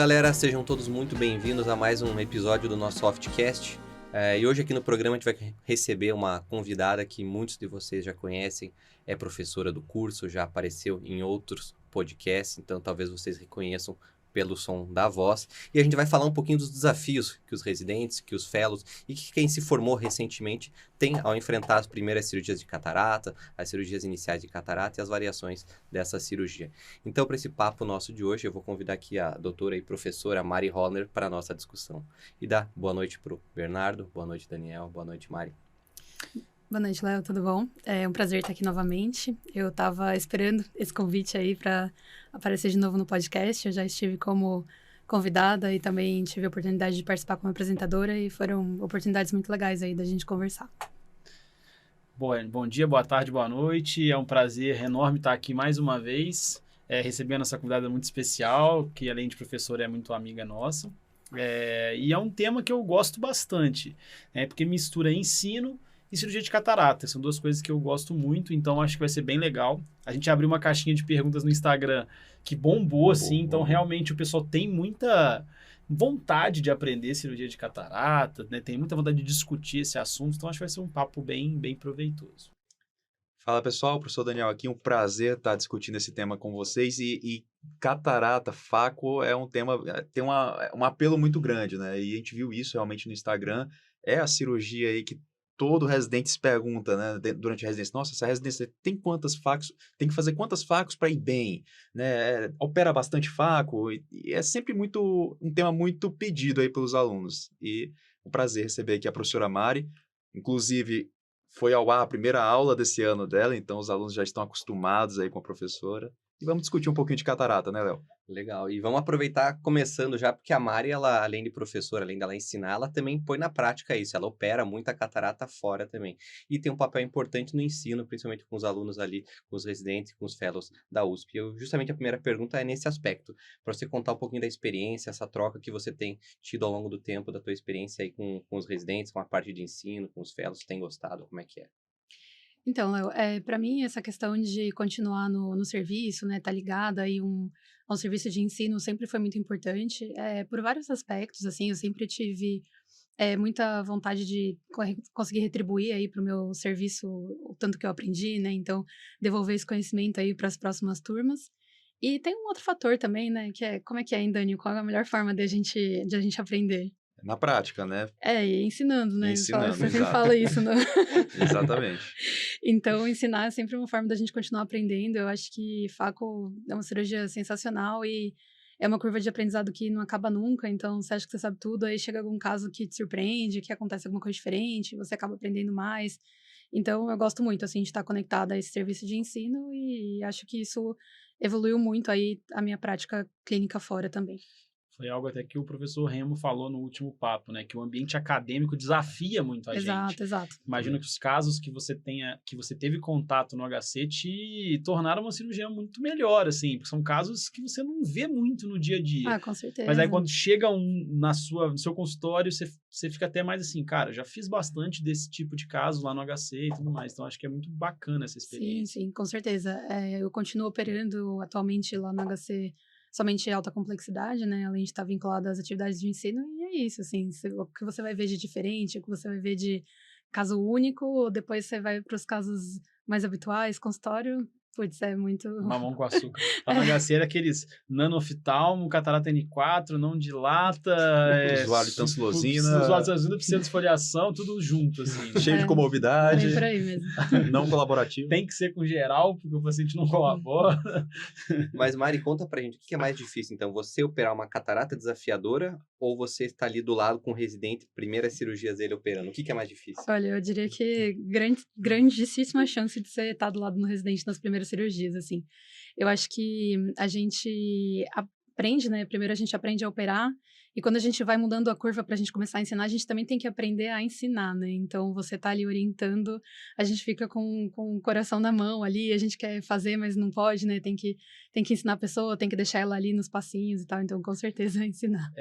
galera, sejam todos muito bem-vindos a mais um episódio do nosso Softcast. E hoje aqui no programa a gente vai receber uma convidada que muitos de vocês já conhecem, é professora do curso, já apareceu em outros podcasts, então talvez vocês reconheçam pelo som da voz. E a gente vai falar um pouquinho dos desafios que os residentes, que os fellows e que quem se formou recentemente tem ao enfrentar as primeiras cirurgias de catarata, as cirurgias iniciais de catarata e as variações dessa cirurgia. Então, para esse papo nosso de hoje, eu vou convidar aqui a doutora e professora Mari Holler para a nossa discussão. E dá boa noite para o Bernardo, boa noite, Daniel, boa noite, Mari. Boa noite, Léo, tudo bom? É um prazer estar aqui novamente. Eu estava esperando esse convite aí para aparecer de novo no podcast. Eu já estive como convidada e também tive a oportunidade de participar como apresentadora e foram oportunidades muito legais aí da gente conversar. Bom dia, boa tarde, boa noite. É um prazer enorme estar aqui mais uma vez, recebendo essa convidada muito especial, que além de professora é muito amiga nossa. E é um tema que eu gosto bastante, porque mistura ensino e cirurgia de catarata. São duas coisas que eu gosto muito, então acho que vai ser bem legal. A gente abriu uma caixinha de perguntas no Instagram que bombou, assim, então realmente o pessoal tem muita vontade de aprender cirurgia de catarata, né? Tem muita vontade de discutir esse assunto, então acho que vai ser um papo bem proveitoso. Fala pessoal, professor Daniel aqui, um prazer estar discutindo esse tema com vocês e catarata, faco é um tema, tem um apelo muito grande, né? E a gente viu isso realmente no Instagram, é a cirurgia aí que todo residente se pergunta, né, durante a residência, nossa, essa residência tem quantas facos, tem que fazer quantas facos para ir bem, né? Opera bastante faco e é sempre um tema muito pedido aí pelos alunos. E um prazer receber aqui a professora Mari, inclusive foi ao ar a primeira aula desse ano dela, então os alunos já estão acostumados aí com a professora. E vamos discutir um pouquinho de catarata, né, Léo? Legal. E vamos aproveitar começando já, porque a Mari, ela, além de professora, além dela ensinar, ela também põe na prática isso. Ela opera muita catarata fora também. E tem um papel importante no ensino, principalmente com os alunos ali, com os residentes, com os fellows da USP. Justamente a primeira pergunta é nesse aspecto, para você contar um pouquinho da experiência, essa troca que você tem tido ao longo do tempo, da tua experiência aí com os residentes, com a parte de ensino, com os fellows, tem gostado, como é que é? Então, Léo, para mim essa questão de continuar no serviço, né, tá ligada aí a um serviço de ensino sempre foi muito importante, por vários aspectos, assim, eu sempre tive muita vontade de conseguir retribuir aí para o meu serviço o tanto que eu aprendi, né, então devolver esse conhecimento aí para as próximas turmas. E tem um outro fator também, né, que é, como é que é, hein, Dani? Qual é a melhor forma de a gente aprender? Na prática, né? E ensinando, né? Ensinando, Você sempre exato. fala isso, né? Exatamente. Então, ensinar é sempre uma forma da gente continuar aprendendo. Eu acho que faco é uma cirurgia sensacional e é uma curva de aprendizado que não acaba nunca. Então, você acha que você sabe tudo, aí chega algum caso que te surpreende, que acontece alguma coisa diferente, você acaba aprendendo mais. Então, eu gosto muito, assim, de estar conectada a esse serviço de ensino e acho que isso evoluiu muito aí a minha prática clínica fora também. Foi algo até que o professor Remo falou no último papo, né? Que o ambiente acadêmico desafia muito a gente. Exato. Imagino que os casos que você teve contato no HC te tornaram uma cirurgia muito melhor, assim, porque são casos que você não vê muito no dia a dia. Ah, com certeza. Mas aí quando chega no seu consultório, você fica até mais assim, cara, já fiz bastante desse tipo de caso lá no HC e tudo mais. Então acho que é muito bacana essa experiência. Sim, com certeza. Eu continuo operando atualmente lá no HC somente alta complexidade, né? Além de estar vinculada às atividades de ensino, e é isso, assim, o que você vai ver de diferente, o que você vai ver de caso único, depois você vai para os casos mais habituais, consultório, putz, é muito... Mamão com açúcar. Lá no HC era aqueles nanoftalmo, catarata N4, não dilata, usuário de tansilosina, usuário de tansilosina, pseudoesfoliação, tudo junto, assim. Cheio de comorbidade. Bem por aí mesmo. Não colaborativo. Tem que ser com geral, porque o paciente não colabora. Mas, Mari, conta pra gente, o que é mais difícil, então? Você operar uma catarata desafiadora ou você estar ali do lado com o residente, primeiras cirurgias dele operando? O que é mais difícil? Olha, eu diria que grandíssima chance de você estar do lado do residente nas primeiras cirurgias, assim. Eu acho que a gente aprende, né? Primeiro a gente aprende a operar E quando a gente vai mudando a curva para a gente começar a ensinar, a gente também tem que aprender a ensinar, né? Então, você tá ali orientando, a gente fica com o coração na mão ali, a gente quer fazer, mas não pode, né? Tem que ensinar a pessoa, tem que deixar ela ali nos passinhos e tal. Então, com certeza, ensinar.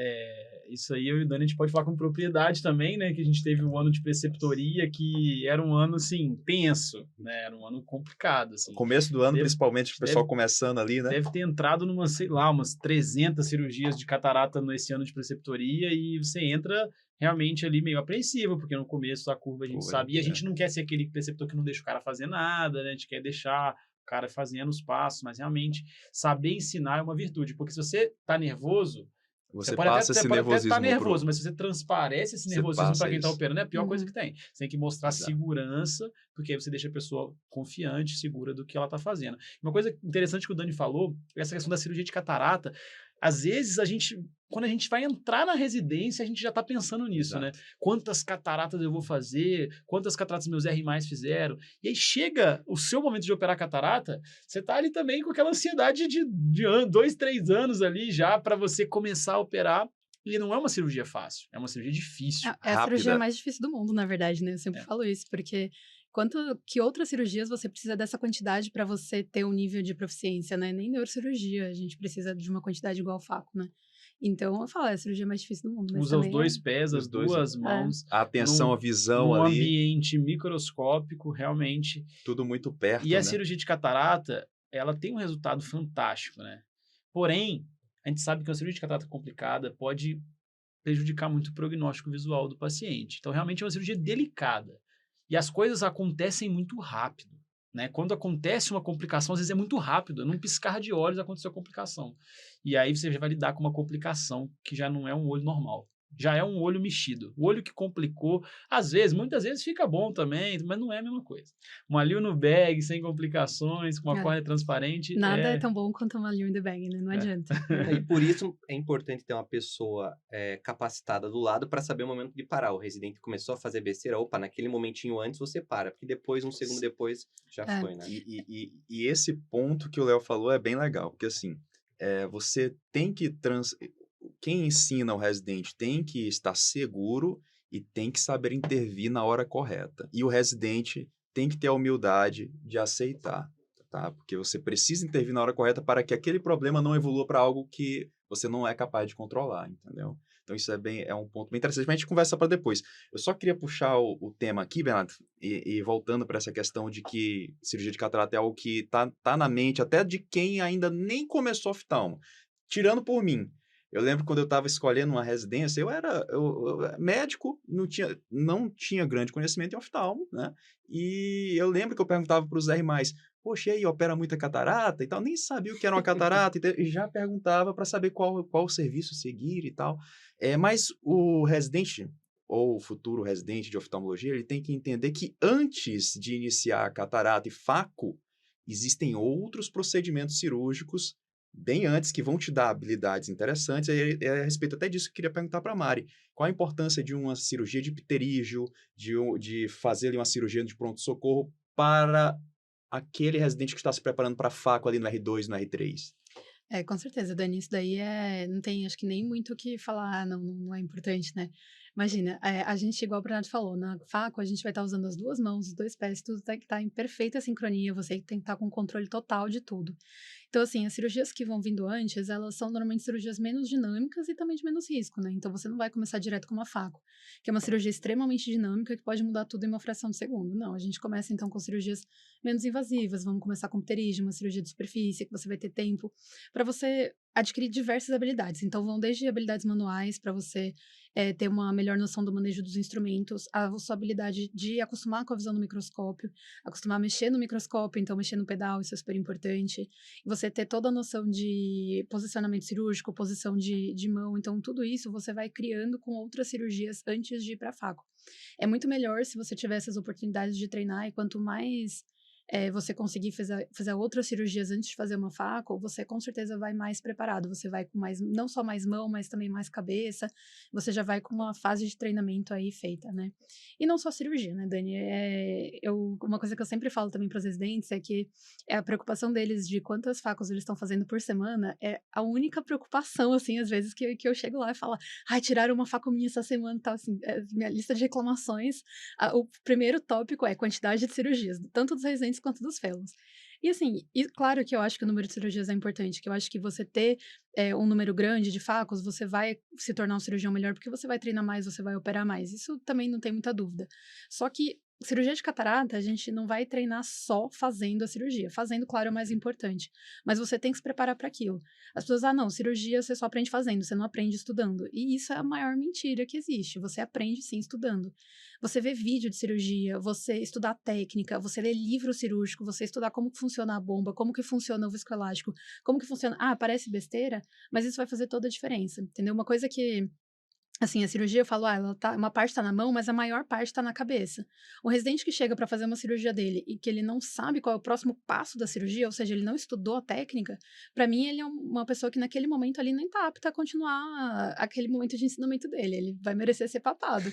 Isso aí eu e o Dani, a gente pode falar com propriedade também, né? Que a gente teve um ano de preceptoria que era um ano, assim, tenso, né? Era um ano complicado, assim. No começo do ano, principalmente, o pessoal começando ali, né? Deve ter entrado numa, sei lá, umas 300 cirurgias de catarata nesse ano de preceptoria e você entra realmente ali meio apreensivo, porque no começo da curva a gente sabe, e a gente não quer ser aquele preceptor que não deixa o cara fazer nada, né? A gente quer deixar o cara fazendo os passos, mas realmente saber ensinar é uma virtude, porque se você tá nervoso, Você pode passa até, esse você pode até nervosismo estar nervoso, mas se você transparece esse Você nervosismo passa para quem está isso. operando, é a pior coisa Uhum. que tem. Você tem que mostrar Exato. segurança, porque aí você deixa a pessoa confiante, segura do que ela está fazendo. Uma coisa interessante que o Dani falou, essa questão da cirurgia de catarata, às vezes quando a gente vai entrar na residência, a gente já está pensando nisso, né? Exato. Quantas cataratas eu vou fazer? Quantas cataratas meus R+ fizeram? E aí chega o seu momento de operar catarata, você tá ali também com aquela ansiedade de 2, 3 anos ali já para você começar a operar. E não é uma cirurgia fácil, é uma cirurgia difícil. É a cirurgia Rápida. mais difícil do mundo, na verdade, né? Eu sempre falo isso, porque quanto que outras cirurgias você precisa dessa quantidade para você ter um nível de proficiência, né? Nem neurocirurgia, a gente precisa de uma quantidade igual ao faco, né? Então, eu falo, é a cirurgia mais difícil do mundo. Mas Usa os também dois pés, Os as dois, duas mãos, A atenção, a visão num ali, ambiente microscópico, realmente. tudo muito perto, E a né? cirurgia de catarata, ela tem um resultado fantástico, né? Porém, a gente sabe que uma cirurgia de catarata complicada pode prejudicar muito o prognóstico visual do paciente. Então, realmente é uma cirurgia delicada. E as coisas acontecem muito rápido, né? Quando acontece uma complicação, às vezes é muito rápido. Num piscar de olhos aconteceu a complicação. E aí você já vai lidar com uma complicação que já não é um olho normal. Já é um olho mexido. O olho que complicou, muitas vezes fica bom também, mas não é a mesma coisa. Uma Lil no bag, sem complicações, com uma córnea transparente. Nada é tão bom quanto uma Lil in the bag, né? Não adianta. E por isso é importante ter uma pessoa capacitada do lado para saber o momento de parar. O residente começou a fazer besteira, opa, naquele momentinho antes você para, porque depois, um segundo depois, já foi, né? E esse ponto que o Léo falou é bem legal, porque assim, você tem que quem ensina o residente tem que estar seguro e tem que saber intervir na hora correta. E o residente tem que ter a humildade de aceitar, tá? Porque você precisa intervir na hora correta para que aquele problema não evolua para algo que você não é capaz de controlar, entendeu? Então isso é um ponto bem interessante, mas a gente conversa para depois. Eu só queria puxar o tema aqui, Bernardo, e voltando para essa questão de que cirurgia de catarata é algo que tá na mente até de quem ainda nem começou oftalmo. Tirando por mim. Eu lembro quando eu estava escolhendo uma residência, eu era médico, não tinha grande conhecimento em oftalmo, né? E eu lembro que eu perguntava para os R+, poxa, e aí, opera muita catarata e tal? Nem sabia o que era uma catarata e já perguntava para saber qual serviço seguir e tal. Mas o residente, ou o futuro residente de oftalmologia, ele tem que entender que antes de iniciar a catarata e faco, existem outros procedimentos cirúrgicos bem antes, que vão te dar habilidades interessantes. E a respeito até disso, eu queria perguntar para a Mari. Qual a importância de uma cirurgia de pterígio, de fazer ali uma cirurgia de pronto-socorro para aquele residente que está se preparando para faco ali no R2, no R3? Com certeza, Dani, isso daí não tem, acho que nem muito o que falar, não é importante, né? Imagina, a gente, igual o Bernardo falou, na faco a gente vai estar usando as duas mãos, os dois pés, tudo tem que estar em perfeita sincronia, você tem que estar com controle total de tudo. Então, assim, as cirurgias que vão vindo antes, elas são normalmente cirurgias menos dinâmicas e também de menos risco, né? Então, você não vai começar direto com uma faco, que é uma cirurgia extremamente dinâmica que pode mudar tudo em uma fração de segundo. Não, a gente começa, então, com cirurgias menos invasivas, vamos começar com pterígio, uma cirurgia de superfície, que você vai ter tempo para você adquirir diversas habilidades. Então, vão desde habilidades manuais para você ter uma melhor noção do manejo dos instrumentos, a sua habilidade de acostumar com a visão no microscópio, acostumar a mexer no microscópio, então mexer no pedal, isso é super importante. E você ter toda a noção de posicionamento cirúrgico, posição de mão, então tudo isso você vai criando com outras cirurgias antes de ir para faco. É muito melhor se você tiver essas oportunidades de treinar e quanto mais você conseguir fazer outras cirurgias antes de fazer uma faco, você com certeza vai mais preparado. Você vai com mais, não só mais mão, mas também mais cabeça. Você já vai com uma fase de treinamento aí feita, né? E não só cirurgia, né, Dani? Uma coisa que eu sempre falo também para os residentes é que a preocupação deles de quantas facos eles estão fazendo por semana é a única preocupação, assim, às vezes que eu chego lá e falo, ai, tiraram uma faco minha essa semana e tal, assim, minha lista de reclamações, o primeiro tópico é quantidade de cirurgias, tanto dos residentes quanto dos fellows. E assim, claro que eu acho que o número de cirurgias é importante, que eu acho que você ter um número grande de facos, você vai se tornar um cirurgião melhor, porque você vai treinar mais, você vai operar mais. Isso também não tem muita dúvida. Só que cirurgia de catarata, a gente não vai treinar só fazendo a cirurgia. Fazendo, claro, é o mais importante. Mas você tem que se preparar para aquilo. As pessoas, não, cirurgia você só aprende fazendo, você não aprende estudando. E isso é a maior mentira que existe. Você aprende sim estudando. Você vê vídeo de cirurgia, você estudar técnica, você ler livro cirúrgico, você estudar como que funciona a bomba, como que funciona o viscoelástico, como que funciona... parece besteira, mas isso vai fazer toda a diferença, entendeu? Uma coisa que... Assim, a cirurgia, eu falo, uma parte tá na mão, mas a maior parte tá na cabeça. O residente que chega para fazer uma cirurgia dele e que ele não sabe qual é o próximo passo da cirurgia, ou seja, ele não estudou a técnica, para mim ele é uma pessoa que naquele momento ali nem tá apta a continuar aquele momento de ensinamento dele. Ele vai merecer ser papado.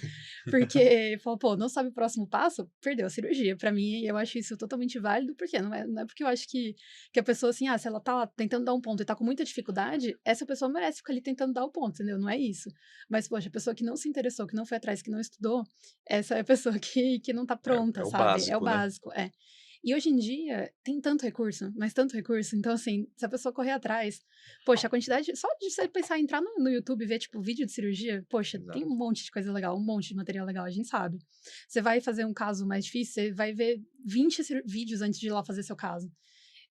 Porque, não sabe o próximo passo, perdeu a cirurgia. Para mim, eu acho isso totalmente válido, porque não é porque eu acho que a pessoa, assim, se ela tá lá tentando dar um ponto e tá com muita dificuldade, essa pessoa merece ficar ali tentando dar o ponto, entendeu? Não é isso. Mas, poxa, a pessoa que não se interessou, que não foi atrás, que não estudou, essa é a pessoa que não tá pronta, é o sabe? básico, É o né? básico, E hoje em dia, tem tanto recurso, mas tanto recurso. Então, assim, se a pessoa correr atrás... Poxa, a quantidade... Só de você pensar em entrar no YouTube e ver, tipo, vídeo de cirurgia, poxa, Exato. tem um monte de coisa legal, um monte de material legal, a gente sabe. Você vai fazer um caso mais difícil, você vai ver 20 vídeos antes de ir lá fazer seu caso.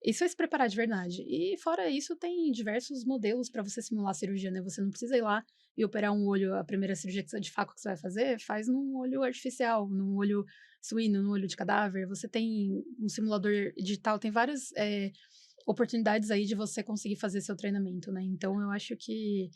Isso é se preparar de verdade. E fora isso, tem diversos modelos para você simular a cirurgia, né? Você não precisa ir lá e operar um olho, a primeira cirurgia de faco que você vai fazer, faz num olho artificial, num olho suíno, num olho de cadáver. Você tem um simulador digital, tem várias oportunidades aí de você conseguir fazer seu treinamento, né? Então, eu acho que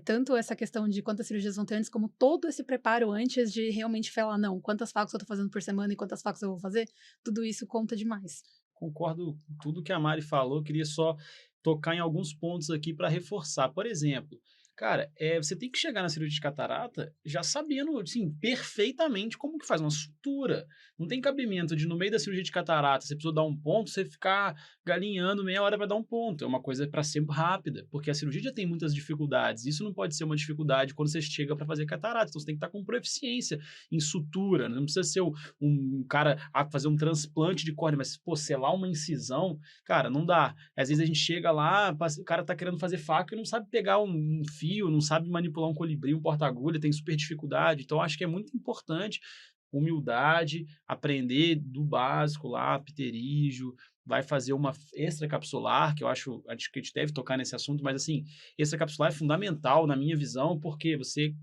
tanto essa questão de quantas cirurgias vão ter antes, como todo esse preparo antes de realmente falar, não, quantas facos eu tô fazendo por semana e quantas facos eu vou fazer, tudo isso conta demais. Concordo com tudo que a Mari falou, queria só tocar em alguns pontos aqui para reforçar. Por exemplo, cara, você tem que chegar na cirurgia de catarata já sabendo, assim, perfeitamente como que faz uma sutura. Não tem cabimento de, no meio da cirurgia de catarata, você precisou dar um ponto, você ficar galinhando meia hora para dar um ponto. É uma coisa para ser rápida, porque a cirurgia já tem muitas dificuldades. Isso não pode ser uma dificuldade quando você chega para fazer catarata. Então, você tem que estar com proficiência em sutura. Não precisa ser um cara a fazer um transplante de córnea, mas, selar uma incisão, cara, não dá. Às vezes a gente chega lá, o cara tá querendo fazer faca e não sabe pegar um fio, não sabe manipular um colibri, um porta-agulha, tem super dificuldade. Então, acho que é muito importante humildade, aprender do básico lá, pterígio, vai fazer uma extracapsular, que eu acho que a gente deve tocar nesse assunto, mas assim, extracapsular é fundamental na minha visão, porque você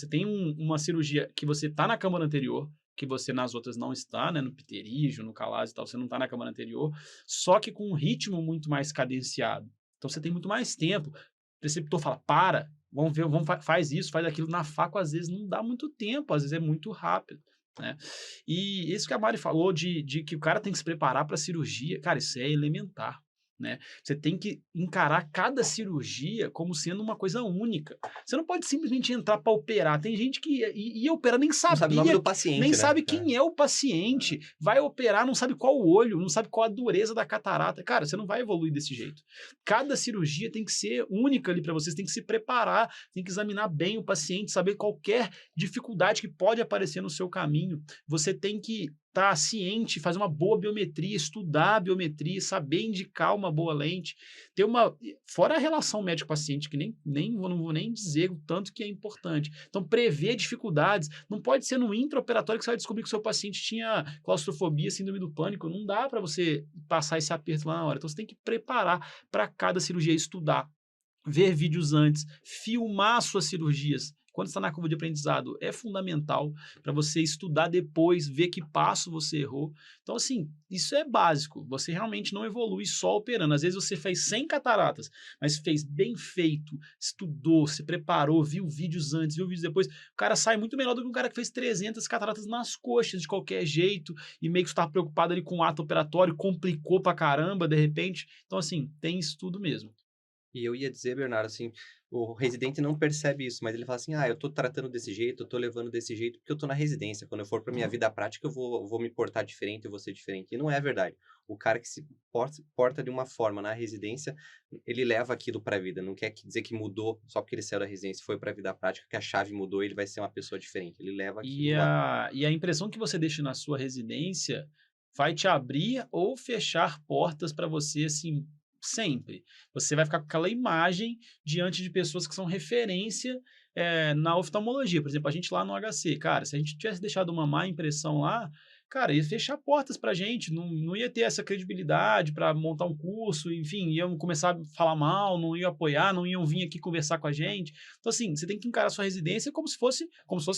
tem uma cirurgia que você tá na câmara anterior, que você nas outras não está, né, no pterígio, no calase e tal, você não está na câmara anterior, só que com um ritmo muito mais cadenciado. Então, você tem muito mais tempo. O preceptor fala, vamos ver, faz isso, faz aquilo. Na faco, às vezes, não dá muito tempo, às vezes é muito rápido, né? E isso que a Mari falou de que o cara tem que se preparar para a cirurgia, cara, isso é elementar, né? Você tem que encarar cada cirurgia como sendo uma coisa única. Você não pode simplesmente entrar para operar. Tem gente que ia operar, nem sabia, não sabe o nome do paciente, nem né? sabe quem é o paciente, vai operar, não sabe qual o olho, não sabe qual a dureza da catarata. Cara, você não vai evoluir desse jeito. Cada cirurgia tem que ser única ali para vocês, tem que se preparar, tem que examinar bem o paciente, saber qualquer dificuldade que pode aparecer no seu caminho. Você tem que estar ciente, fazer uma boa biometria, estudar a biometria, saber indicar uma boa lente, ter fora a relação médico-paciente, que não vou nem dizer o tanto que é importante. Então, prever dificuldades, não pode ser no intraoperatório que você vai descobrir que o seu paciente tinha claustrofobia, síndrome do pânico, não dá para você passar esse aperto lá na hora. Então, você tem que preparar para cada cirurgia, estudar, ver vídeos antes, filmar suas cirurgias. quando está na curva de aprendizado, é fundamental para você estudar depois, ver que passo você errou. Então, assim, isso é básico. Você realmente não evolui só operando. Às vezes você fez 100 cataratas, mas fez bem feito, estudou, se preparou, viu vídeos antes, viu vídeos depois. O cara sai muito melhor do que um cara que fez 300 cataratas nas coxas de qualquer jeito e meio que estava preocupado ali com o ato operatório, complicou pra caramba de repente. Então, assim, tem isso tudo mesmo. E eu ia dizer, Bernardo, assim, o residente não percebe isso, mas ele fala assim, eu tô tratando desse jeito, eu tô levando desse jeito, porque eu tô na residência. Quando eu for pra minha vida prática, eu vou me portar diferente, eu vou ser diferente. E não é verdade. O cara que se porta de uma forma na residência, ele leva aquilo pra vida. Não quer dizer que mudou só porque ele saiu da residência e foi pra vida prática, que a chave mudou e ele vai ser uma pessoa diferente. Ele leva aquilo lá. E a impressão que você deixa na sua residência vai te abrir ou fechar portas para você, assim, sempre. Você vai ficar com aquela imagem diante de pessoas que são referência na oftalmologia. Por exemplo, a gente lá no HC, cara, se a gente tivesse deixado uma má impressão lá, cara, ia fechar portas pra gente, não ia ter essa credibilidade para montar um curso, enfim, iam começar a falar mal, não iam apoiar, não iam vir aqui conversar com a gente. Então, assim, você tem que encarar a sua residência como se fosse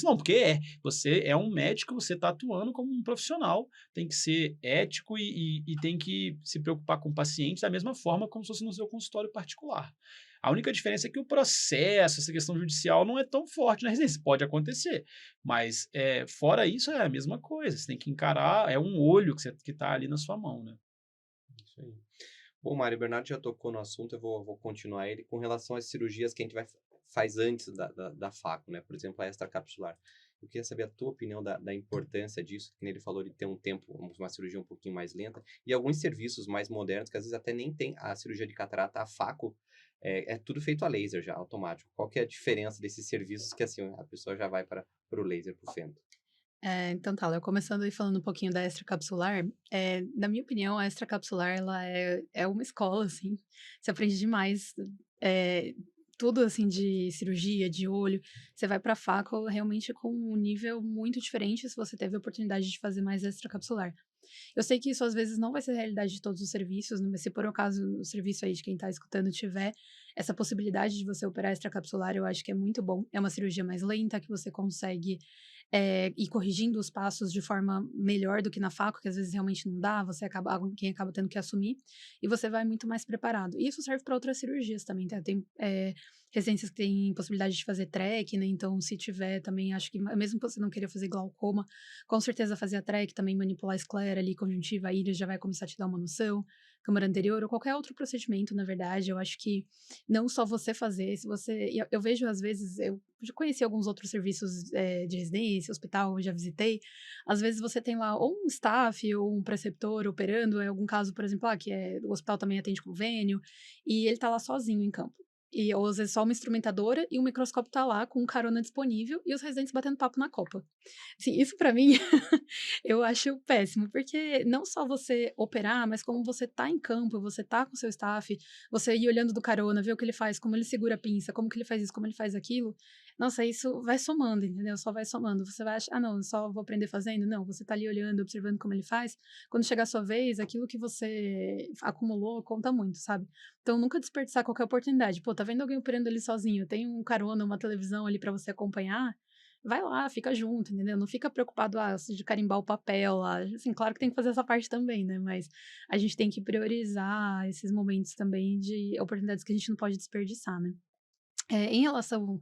não, porque você é um médico, você está atuando como um profissional, tem que ser ético e tem que se preocupar com o paciente da mesma forma como se fosse no seu consultório particular. A única diferença é que o processo, essa questão judicial não é tão forte na residência. Pode acontecer, mas fora isso é a mesma coisa. Você tem que encarar, é um olho que está ali na sua mão, né? Isso aí. Bom, Mário, o Bernardo já tocou no assunto, eu vou continuar ele com relação às cirurgias que a gente faz antes da faco, né? Por exemplo, a extracapsular. Eu queria saber a tua opinião da importância disso, que ele falou de ter um tempo, uma cirurgia um pouquinho mais lenta, e alguns serviços mais modernos, que às vezes até nem tem a cirurgia de catarata, a faco, é tudo feito a laser já, automático. Qual que é a diferença desses serviços que assim, a pessoa já vai para o laser, para o fento? Então tá, eu começando aí falando um pouquinho da extracapsular, na minha opinião, a extracapsular, ela é uma escola, assim, você aprende demais, eh, tudo, assim, de cirurgia, de olho, você vai pra faco realmente com um nível muito diferente se você teve a oportunidade de fazer mais extracapsular. Eu sei que isso às vezes não vai ser a realidade de todos os serviços, né, mas se por acaso o serviço aí de quem tá escutando tiver essa possibilidade de você operar extracapsular, eu acho que é muito bom. É uma cirurgia mais lenta, que você consegue ir corrigindo os passos de forma melhor do que na faco, que às vezes realmente não dá, quem acaba tendo que assumir, e você vai muito mais preparado. E isso serve para outras cirurgias também, tá? Tem residências que têm possibilidade de fazer track, né? Então, se tiver também, acho que mesmo que você não queira fazer glaucoma, com certeza fazer a track, também manipular a esclera ali, conjuntiva, a íris, já vai começar a te dar uma noção. Câmara anterior, ou qualquer outro procedimento, na verdade, eu acho que não só você fazer, se você... Eu vejo, às vezes, eu já conheci alguns outros serviços de residência, hospital, eu já visitei. Às vezes você tem lá ou um staff ou um preceptor operando, em algum caso, por exemplo, que o hospital também atende convênio, e ele tá lá sozinho em campo. Ou às vezes só uma instrumentadora e um microscópio tá lá com carona disponível e os residentes batendo papo na copa. Assim, isso pra mim eu acho péssimo, porque não só você operar, mas como você tá em campo, você tá com seu staff, você ir olhando do carona, ver o que ele faz, como ele segura a pinça, como que ele faz isso, como ele faz aquilo. Nossa, isso vai somando, entendeu? Só vai somando. Você vai achar, não, só vou aprender fazendo. Não, você tá ali olhando, observando como ele faz. Quando chegar a sua vez, aquilo que você acumulou conta muito, sabe? Então, nunca desperdiçar qualquer oportunidade. Pô, tá vendo alguém operando ali sozinho? Tem um carona, uma televisão ali pra você acompanhar? Vai lá, fica junto, entendeu? Não fica preocupado, de carimbar o papel lá. Assim, claro que tem que fazer essa parte também, né? Mas a gente tem que priorizar esses momentos também de oportunidades que a gente não pode desperdiçar, né? Em relação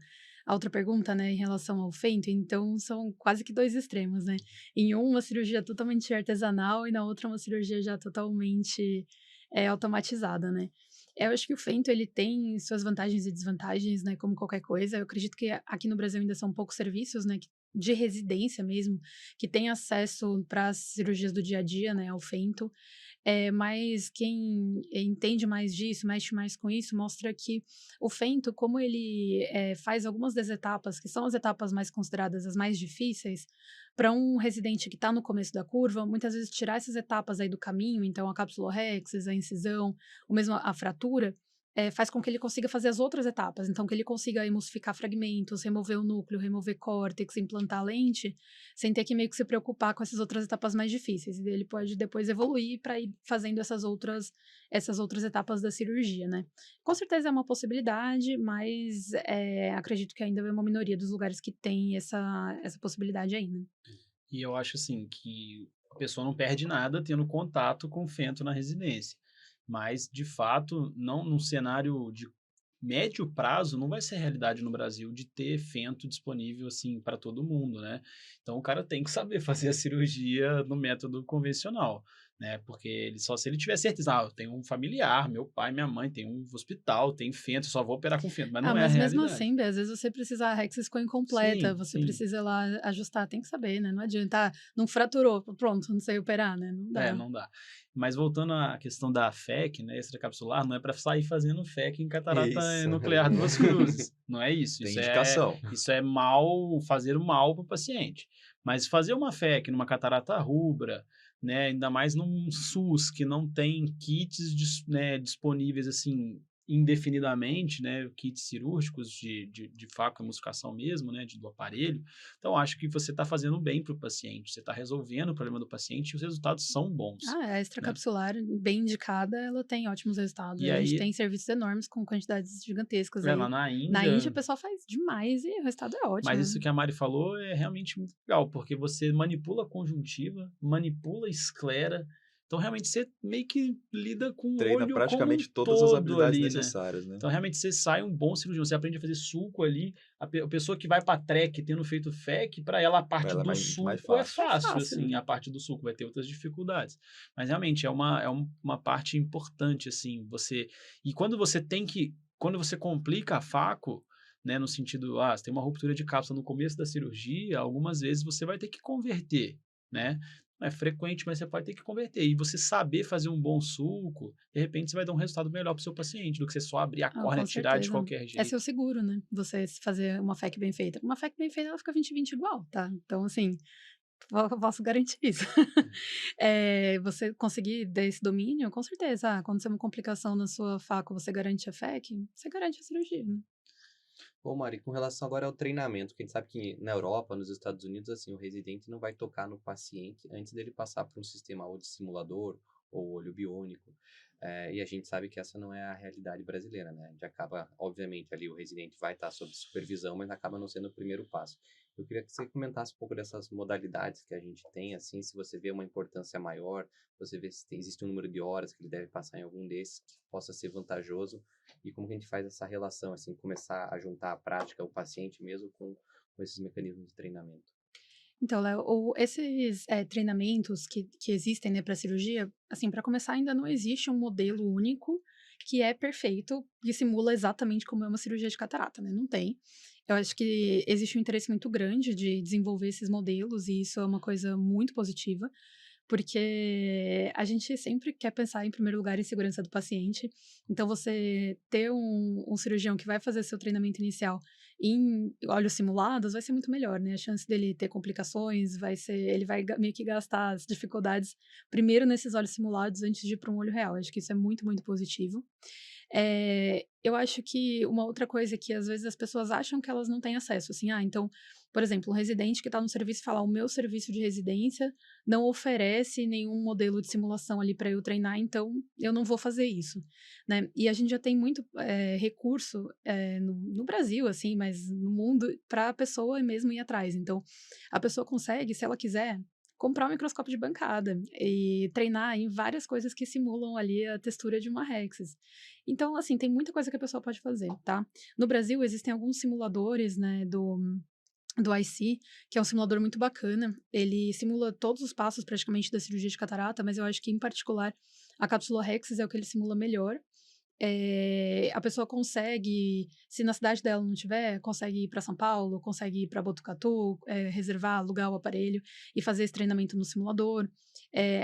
à outra pergunta, né, em relação ao fento, então são quase que dois extremos, né? Em uma cirurgia totalmente artesanal e na outra uma cirurgia já totalmente automatizada, né? Eu acho que o fento, ele tem suas vantagens e desvantagens, né, como qualquer coisa. Eu acredito que aqui no Brasil ainda são poucos serviços, né, de residência mesmo, que tem acesso para as cirurgias do dia a dia, né, ao fento. Mas quem entende mais disso, mexe mais com isso, mostra que o fento, como ele faz algumas das etapas, que são as etapas mais consideradas as mais difíceis, para um residente que está no começo da curva, muitas vezes tirar essas etapas aí do caminho, então a capsulorhexis, a incisão, ou mesmo a fratura, faz com que ele consiga fazer as outras etapas. Então, que ele consiga emulsificar fragmentos, remover o núcleo, remover córtex, implantar a lente, sem ter que meio que se preocupar com essas outras etapas mais difíceis. E ele pode depois evoluir para ir fazendo essas outras etapas da cirurgia, né? Com certeza é uma possibilidade, mas acredito que ainda é uma minoria dos lugares que tem essa possibilidade ainda. E eu acho assim que a pessoa não perde nada tendo contato com o fento na residência. Mas, de fato, não num cenário de médio prazo, não vai ser realidade no Brasil de ter fento disponível assim para todo mundo, né? Então o cara tem que saber fazer a cirurgia no método convencional, né? Porque só se ele tiver certeza, eu tenho um familiar, meu pai, minha mãe, tem um hospital, tem fento, só vou operar com fento, mas não é a Mas mesmo realidade. assim, Bê, às vezes você precisa, a Rex ficou incompleta, Sim, você sim. precisa lá ajustar, tem que saber, né? Não adianta, não fraturou, pronto, não sei operar, né? Não dá. Não dá. Mas voltando à questão da FEC, né, extracapsular, não é para sair fazendo FEC em catarata Isso. nuclear duas cruzes. Não é isso. Tem Isso indicação. isso é fazer o mal para o paciente. Mas fazer uma FEC numa catarata rubra, né, ainda mais num SUS que não tem kits disponíveis assim indefinidamente, né, kits cirúrgicos de faco e emulsificação mesmo, né, do aparelho. Então, acho que você está fazendo bem para o paciente, você está resolvendo o problema do paciente e os resultados são bons. A extracapsular, bem indicada, ela tem ótimos resultados. E A gente aí, tem serviços enormes com quantidades gigantescas lá aí. na Na Índia, Índia, o pessoal faz demais e o resultado é mas ótimo. isso que a Mari falou é realmente muito legal, porque você manipula a conjuntiva, manipula a esclera, então realmente você meio que lida com o Treina olho como um praticamente todas as todo habilidades ali, né? necessárias, né? Então realmente você sai um bom cirurgião, você aprende a fazer suco ali, a pessoa que vai para TREC tendo feito FEC, para ela a parte Ela é do mais suco é fácil. fácil, fácil, assim, né? a parte do suco vai ter outras dificuldades. Mas realmente uma parte importante, assim, e quando você complica a faco, né, no sentido, você tem uma ruptura de cápsula no começo da cirurgia, algumas vezes você vai ter que converter, né? Não é frequente, mas você pode ter que converter. E você saber fazer um bom suco, de repente você vai dar um resultado melhor para o seu paciente do que você só abrir a córnea Com e tirar de certeza. qualquer É seu jeito. seguro, né? Você fazer uma FEC bem feita. Uma FEC bem feita, ela fica 20/20 igual, tá? Então, assim, posso garantir isso. Você conseguir ter esse domínio, com certeza. Quando tem uma complicação na sua faco, você garante a FEC, você garante a cirurgia, né? Bom, Mari, com relação agora ao treinamento, que a gente sabe que na Europa, nos Estados Unidos, assim, o residente não vai tocar no paciente antes dele passar por um sistema ou de simulador ou olho biônico. E a gente sabe que essa não é a realidade brasileira, né? A gente acaba, obviamente, ali o residente vai estar sob supervisão, mas acaba não sendo o primeiro passo. Eu queria que você comentasse um pouco dessas modalidades que a gente tem, assim, se você vê uma importância maior, você vê se existe um número de horas que ele deve passar em algum desses que possa ser vantajoso. E como que a gente faz essa relação, assim, começar a juntar a prática, o paciente mesmo, com esses mecanismos de treinamento? Então, Léo, esses treinamentos que existem, né, para cirurgia, assim, para começar, ainda não existe um modelo único que é perfeito e simula exatamente como é uma cirurgia de catarata, né? Não tem. Eu acho que existe um interesse muito grande de desenvolver esses modelos e isso é uma coisa muito positiva, porque a gente sempre quer pensar, em primeiro lugar, em segurança do paciente. Então, você ter um cirurgião que vai fazer seu treinamento inicial em olhos simulados vai ser muito melhor, né? A chance dele ter complicações ele vai meio que gastar as dificuldades primeiro nesses olhos simulados antes de ir para um olho real. Acho que isso é muito, muito positivo. Eu acho que uma outra coisa que às vezes as pessoas acham que elas não têm acesso, assim, então, por exemplo, um residente que está no serviço fala, o meu serviço de residência não oferece nenhum modelo de simulação ali para eu treinar, então eu não vou fazer isso, né? E a gente já tem muito recurso no Brasil, assim, mas no mundo, para a pessoa mesmo ir atrás. Então, a pessoa consegue, se ela quiser, comprar um microscópio de bancada e treinar em várias coisas que simulam ali a textura de uma Rexis. Então, assim, tem muita coisa que a pessoa pode fazer, tá? No Brasil, existem alguns simuladores, né, do IC, que é um simulador muito bacana. Ele simula todos os passos praticamente da cirurgia de catarata, mas eu acho que, em particular, a cápsula Rexis é o que ele simula melhor. A pessoa consegue, se na cidade dela não tiver, consegue ir para São Paulo, consegue ir para Botucatu, reservar, alugar o aparelho e fazer esse treinamento no simulador.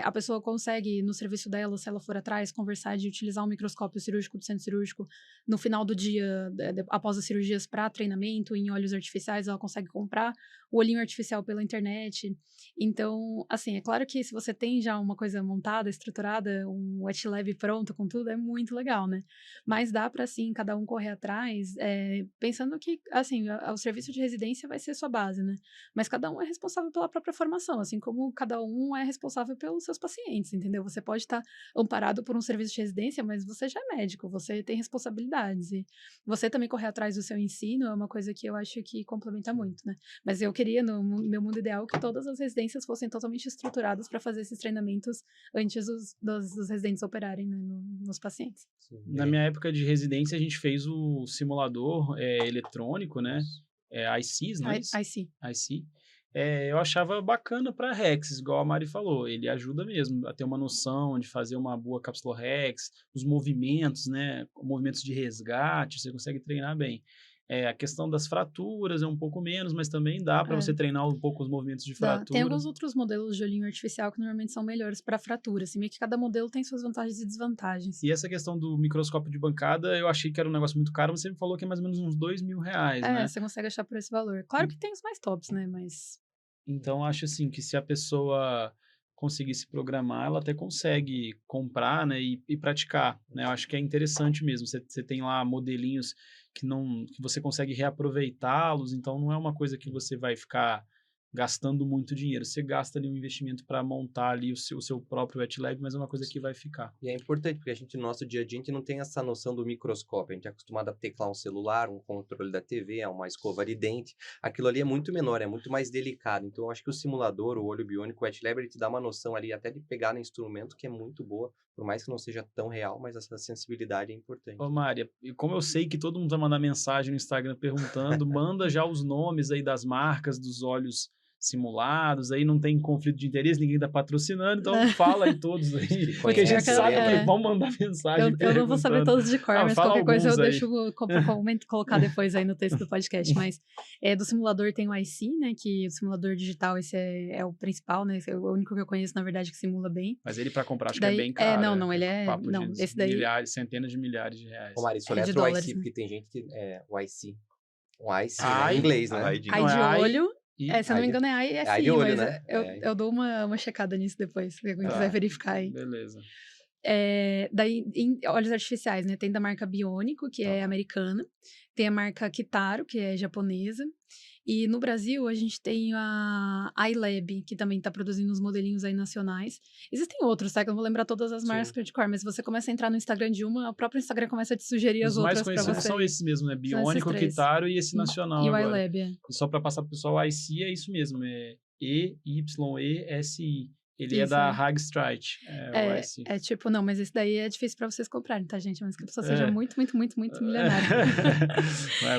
A pessoa consegue, no serviço dela, se ela for atrás, conversar de utilizar um microscópio cirúrgico do centro cirúrgico no final do dia, após as cirurgias para treinamento em olhos artificiais, ela consegue comprar o olhinho artificial pela internet. Então, assim, é claro que se você tem já uma coisa montada, estruturada, um wet lab pronto com tudo, é muito legal, né? Mas dá para, assim, cada um correr atrás, pensando que, assim, o serviço de residência vai ser sua base, né? Mas cada um é responsável pela própria formação, assim como cada um é responsável pelos seus pacientes, entendeu? Você pode estar amparado por um serviço de residência, mas você já é médico, você tem responsabilidades. E você também correr atrás do seu ensino é uma coisa que eu acho que complementa muito, né? Mas eu queria, no meu mundo ideal, que todas as residências fossem totalmente estruturadas para fazer esses treinamentos antes dos residentes operarem, né, nos pacientes. Sim. Na minha época de residência, a gente fez o simulador eletrônico, né? ICs, não é isso? IC. Eu achava bacana para Rex, igual a Mari falou. Ele ajuda mesmo a ter uma noção de fazer uma boa cápsula Rex, os movimentos, né? Movimentos de resgate, você consegue treinar bem. A questão das fraturas é um pouco menos, mas também dá para você treinar um pouco os movimentos de fratura. Tem alguns outros modelos de olhinho artificial que normalmente são melhores para fratura. Assim, meio que cada modelo tem suas vantagens e desvantagens. E essa questão do microscópio de bancada, eu achei que era um negócio muito caro, mas você me falou que é mais ou menos uns R$2.000, né? Você consegue achar por esse valor. Claro que tem os mais tops, né? Mas... Então, acho assim que se a pessoa conseguir se programar, ela até consegue comprar, né, e praticar, né? Eu acho que é interessante mesmo. Você tem lá modelinhos que você consegue reaproveitá-los, então não é uma coisa que você vai ficar gastando muito dinheiro. Você gasta ali um investimento para montar ali o seu próprio wet lab, mas é uma coisa que vai ficar. E é importante, porque a gente, no nosso dia a dia, a gente não tem essa noção do microscópio. A gente é acostumado a teclar um celular, um controle da TV, uma escova de dente. Aquilo ali é muito menor, é muito mais delicado. Então, eu acho que o simulador, o olho biônico, o wet lab, ele te dá uma noção ali até de pegar no instrumento, que é muito boa, por mais que não seja tão real, mas essa sensibilidade é importante. Ô, Mária, e como eu sei que todo mundo vai mandar mensagem no Instagram perguntando, manda já os nomes aí das marcas, dos olhos simulados, aí não tem conflito de interesse, ninguém tá patrocinando, então fala aí todos aí, porque a gente sabe que vão mandar mensagem eu não vou saber todos de cor, mas qualquer coisa eu deixo colocar depois aí no texto do podcast, mas do simulador tem o IC, né, que o simulador digital, esse é o principal, né, esse é o único que eu conheço, na verdade, que simula bem. Mas ele para comprar acho que é bem caro. Não, ele é... Não, esse daí... centenas de milhares de reais. Ô, Mari, soletra o IC, porque tem gente que... o IC. O IC, em inglês, né? Ai de olho... se eu não me engano é ISI, de olho, mas né? eu dou uma checada nisso depois, se alguém quiser verificar aí. Beleza. Daí, em olhos artificiais, né? Tem da marca Biônico, que é americana. Tem a marca Kitaro, que é japonesa. E no Brasil, a gente tem a iLab, que também está produzindo uns modelinhos aí nacionais. Existem outros, tá? Que eu não vou lembrar todas as marcas de cor, mas você começa a entrar no Instagram de uma, o próprio Instagram começa a te sugerir as outras para você. Os mais conhecidos são esses mesmo, né? Biônico, Kitaro e esse nacional. E o agora. iLab, E só para passar pro pessoal, o IC é isso mesmo, é EYESI. Ele é da Hagstrite. Não, mas esse daí é difícil pra vocês comprarem, tá, gente? Mas que a pessoa seja muito, muito, muito, muito milionária.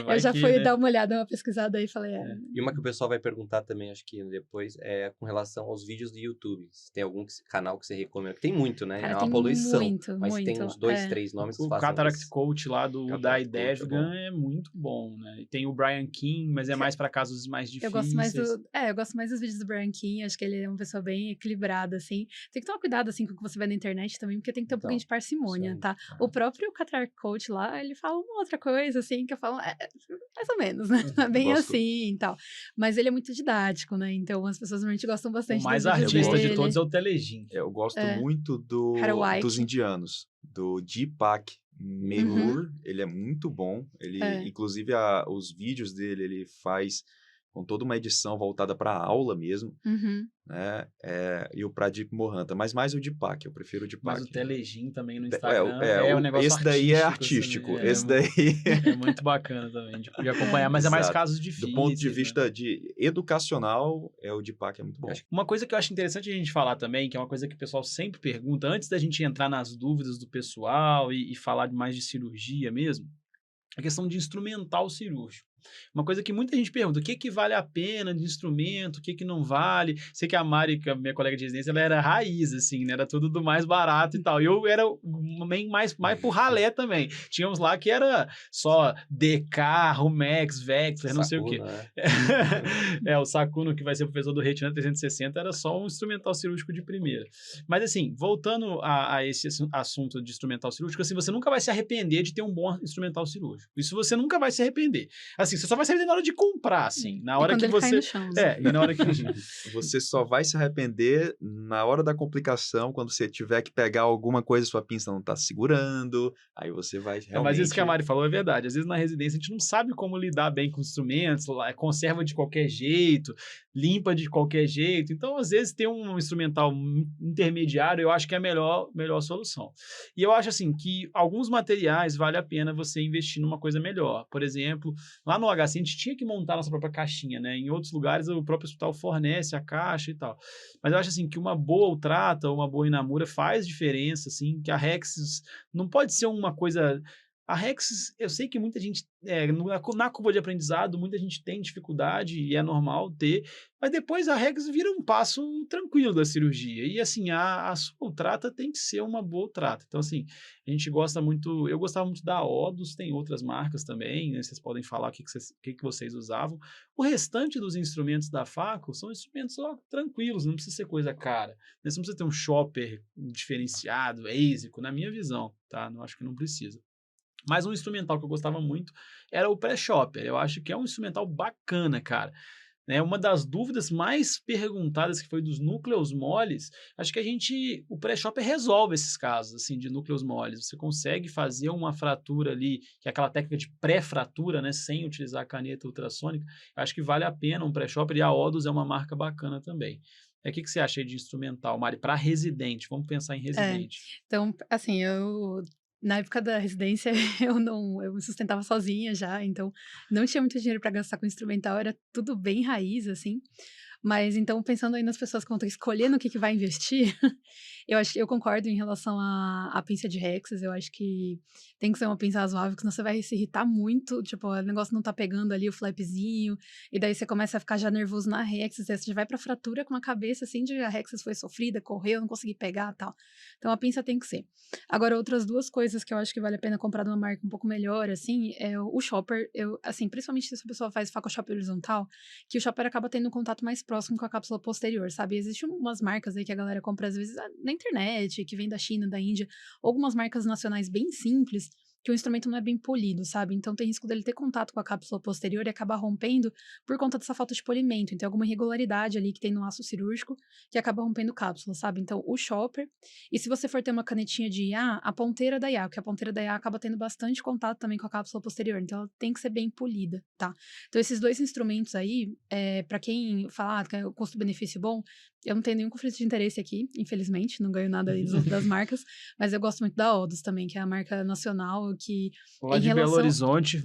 Eu já fui dar uma olhada, uma pesquisada aí e falei... E uma que o pessoal vai perguntar também, acho que depois, é com relação aos vídeos do YouTube. Se tem algum canal que você recomenda? Tem muito, né? Cara, é uma poluição. Mas muito, tem uns 2, 3 nomes que fazem. O Cataract Coach lá do Dai Devgan é muito bom, né? E tem o Brian King, mas é mais pra casos mais difíceis. Eu gosto mais dos vídeos do Brian King. Acho que ele é uma pessoa bem equilibrada, assim. Tem que tomar cuidado, assim, com o que você vê na internet também, porque tem que ter um pouquinho de parcimônia, tá? O próprio Cataract Coach lá, ele fala uma outra coisa, assim, que eu falo, mais ou menos, né? Bem assim e tal. Mas ele é muito didático, né? Então, as pessoas normalmente gostam bastante do vídeo dele. O mais artista de todos é o Telejin. Eu gosto muito dos indianos, do Deepak Melur. Ele é muito bom. Ele, inclusive, os vídeos dele, ele faz com toda uma edição voltada para a aula mesmo, né? E o Pradip Mohanta, mas mais o Deepak, eu prefiro o Deepak. Mas o Telejin também no Instagram é um negócio esse daí é artístico, também, esse daí... É muito bacana também de acompanhar, mas é mais casos difíceis. Do ponto de vista de educacional, o Deepak é muito bom. Uma coisa que eu acho interessante a gente falar também, que é uma coisa que o pessoal sempre pergunta, antes da gente entrar nas dúvidas do pessoal e falar mais de cirurgia mesmo, a questão de instrumental cirúrgico. Uma coisa que muita gente pergunta, o que vale a pena de instrumento, o que não vale? Sei que a Mari, que é a minha colega de residência, ela era raiz, assim, né? Era tudo do mais barato e tal. E eu era mais por ralé também. Tínhamos lá que era só DK, Rumex, Vexler, não sei o quê. O Sakuno, que vai ser professor do Retina 360, era só um instrumental cirúrgico de primeira. Mas assim, voltando a esse assunto de instrumental cirúrgico, assim, você nunca vai se arrepender de ter um bom instrumental cirúrgico. Isso você nunca vai se arrepender. Assim, assim, você só vai se arrepender na hora de comprar, assim. Na E hora quando que ele cai você... no chão, né? E na hora que... Você só vai se arrepender na hora da complicação, quando você tiver que pegar alguma coisa, sua pinça não tá segurando, aí você vai Mas isso que a realmente... Mari falou é verdade. Às vezes na residência a gente não sabe como lidar bem com os instrumentos, conserva de qualquer jeito, limpa de qualquer jeito. Então, às vezes, ter um instrumental intermediário, eu acho que é a melhor solução. E eu acho, assim, que alguns materiais vale a pena você investir numa coisa melhor. Por exemplo, lá no HC a gente tinha que montar nossa própria caixinha, né? Em outros lugares o próprio hospital fornece a caixa e tal. Mas eu acho, assim, que uma boa Ultrata ou uma boa Inamura faz diferença, assim, que a Rexis não pode ser uma coisa... A Rexis, eu sei que muita gente, na curva de aprendizado, muita gente tem dificuldade e é normal ter, mas depois a Rexis vira um passo tranquilo da cirurgia. E assim, a sua Ultrata tem que ser uma boa Ultrata. Então, assim, a gente gosta muito, eu gostava muito da Odus, tem outras marcas também, né? Vocês podem falar o que vocês usavam. O restante dos instrumentos da Faco são instrumentos tranquilos, não precisa ser coisa cara. Você não precisa ter um chopper diferenciado, ASICO, na minha visão, tá? Não acho que não precisa. Mas um instrumental que eu gostava muito era o pré-chopper. Eu acho que é um instrumental bacana, cara. Né? Uma das dúvidas mais perguntadas que foi dos núcleos moles, acho que o pré-chopper resolve esses casos, assim, de núcleos moles. Você consegue fazer uma fratura ali, que é aquela técnica de pré-fratura, né, sem utilizar a caneta ultrassônica. Eu acho que vale a pena um pré-chopper, e a Odus é uma marca bacana também. O que você acha aí de instrumental, Mari, para residente? Vamos pensar em residente. Então, assim, na época da residência, eu me sustentava sozinha já, então não tinha muito dinheiro para gastar com instrumental, era tudo bem raiz, assim. Mas então, pensando aí nas pessoas que vão ter que escolher no que vai investir, eu concordo em relação à pinça de Rexis. Eu acho que tem que ser uma pinça razoável, porque senão você vai se irritar muito. Tipo, o negócio não tá pegando ali o flapzinho, e daí você começa a ficar já nervoso na Rexis, aí você já vai pra fratura com a cabeça assim de a Rexis foi sofrida, correu, não consegui pegar e tal. Então a pinça tem que ser. Agora, outras duas coisas que eu acho que vale a pena comprar de uma marca um pouco melhor, assim, é o shopper. Assim, principalmente se a pessoa faz faco shopper horizontal, que o shopper acaba tendo um contato mais próximo com a cápsula posterior, sabe? Existem umas marcas aí que a galera compra às vezes na internet, que vem da China, da Índia, ou algumas marcas nacionais bem simples, que o instrumento não é bem polido, sabe? Então tem risco dele ter contato com a cápsula posterior e acabar rompendo por conta dessa falta de polimento. Então, alguma irregularidade ali que tem no aço cirúrgico que acaba rompendo cápsula, sabe? Então, o shopper. E se você for ter uma canetinha de IA, a ponteira da IA, porque a ponteira da IA acaba tendo bastante contato também com a cápsula posterior. Então, ela tem que ser bem polida, tá? Então, esses dois instrumentos aí, para quem falar que é o custo-benefício bom, eu não tenho nenhum conflito de interesse aqui, infelizmente, não ganho nada aí das marcas, mas eu gosto muito da Odus também, que é a marca nacional que... Lá de Belo Horizonte,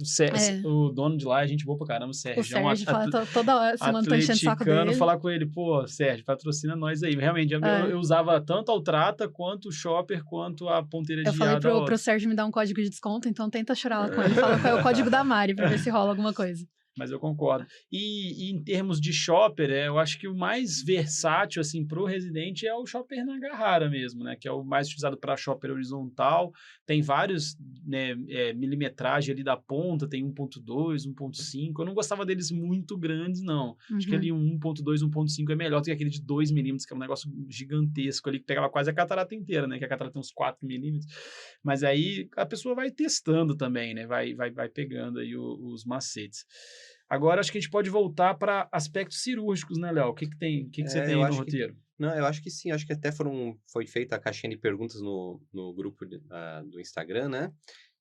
o dono de lá é gente boa pra caramba, o Sérgio. O Sérgio fala toda hora, semana tô enchendo o saco dele. Falar com ele, pô, Sérgio, patrocina nós aí. Realmente, eu usava tanto a Ultrata, quanto o shopper, quanto a ponteira de IA. Eu falei pro Sérgio me dar um código de desconto, então tenta chorar lá com ele. Fala qual é o código da Mari, pra ver se rola alguma coisa. Mas eu concordo. E em termos de shopper, eu acho que o mais versátil, assim, pro residente é o shopper Nagahara mesmo, né? Que é o mais utilizado para shopper horizontal. Tem vários, né, milimetragem ali da ponta, tem 1.2, 1.5. Eu não gostava deles muito grandes, não. Acho que ali 1.2, 1.5 é melhor do que aquele de 2 milímetros, que é um negócio gigantesco ali, que pegava quase a catarata inteira, né? Que a catarata tem uns 4 milímetros. Mas aí a pessoa vai testando também, né? Vai pegando aí os macetes. Agora, acho que a gente pode voltar para aspectos cirúrgicos, né, Léo? O que você tem aí no roteiro? Não, eu acho que sim. Acho que até foi feita a caixinha de perguntas no grupo do Instagram, né?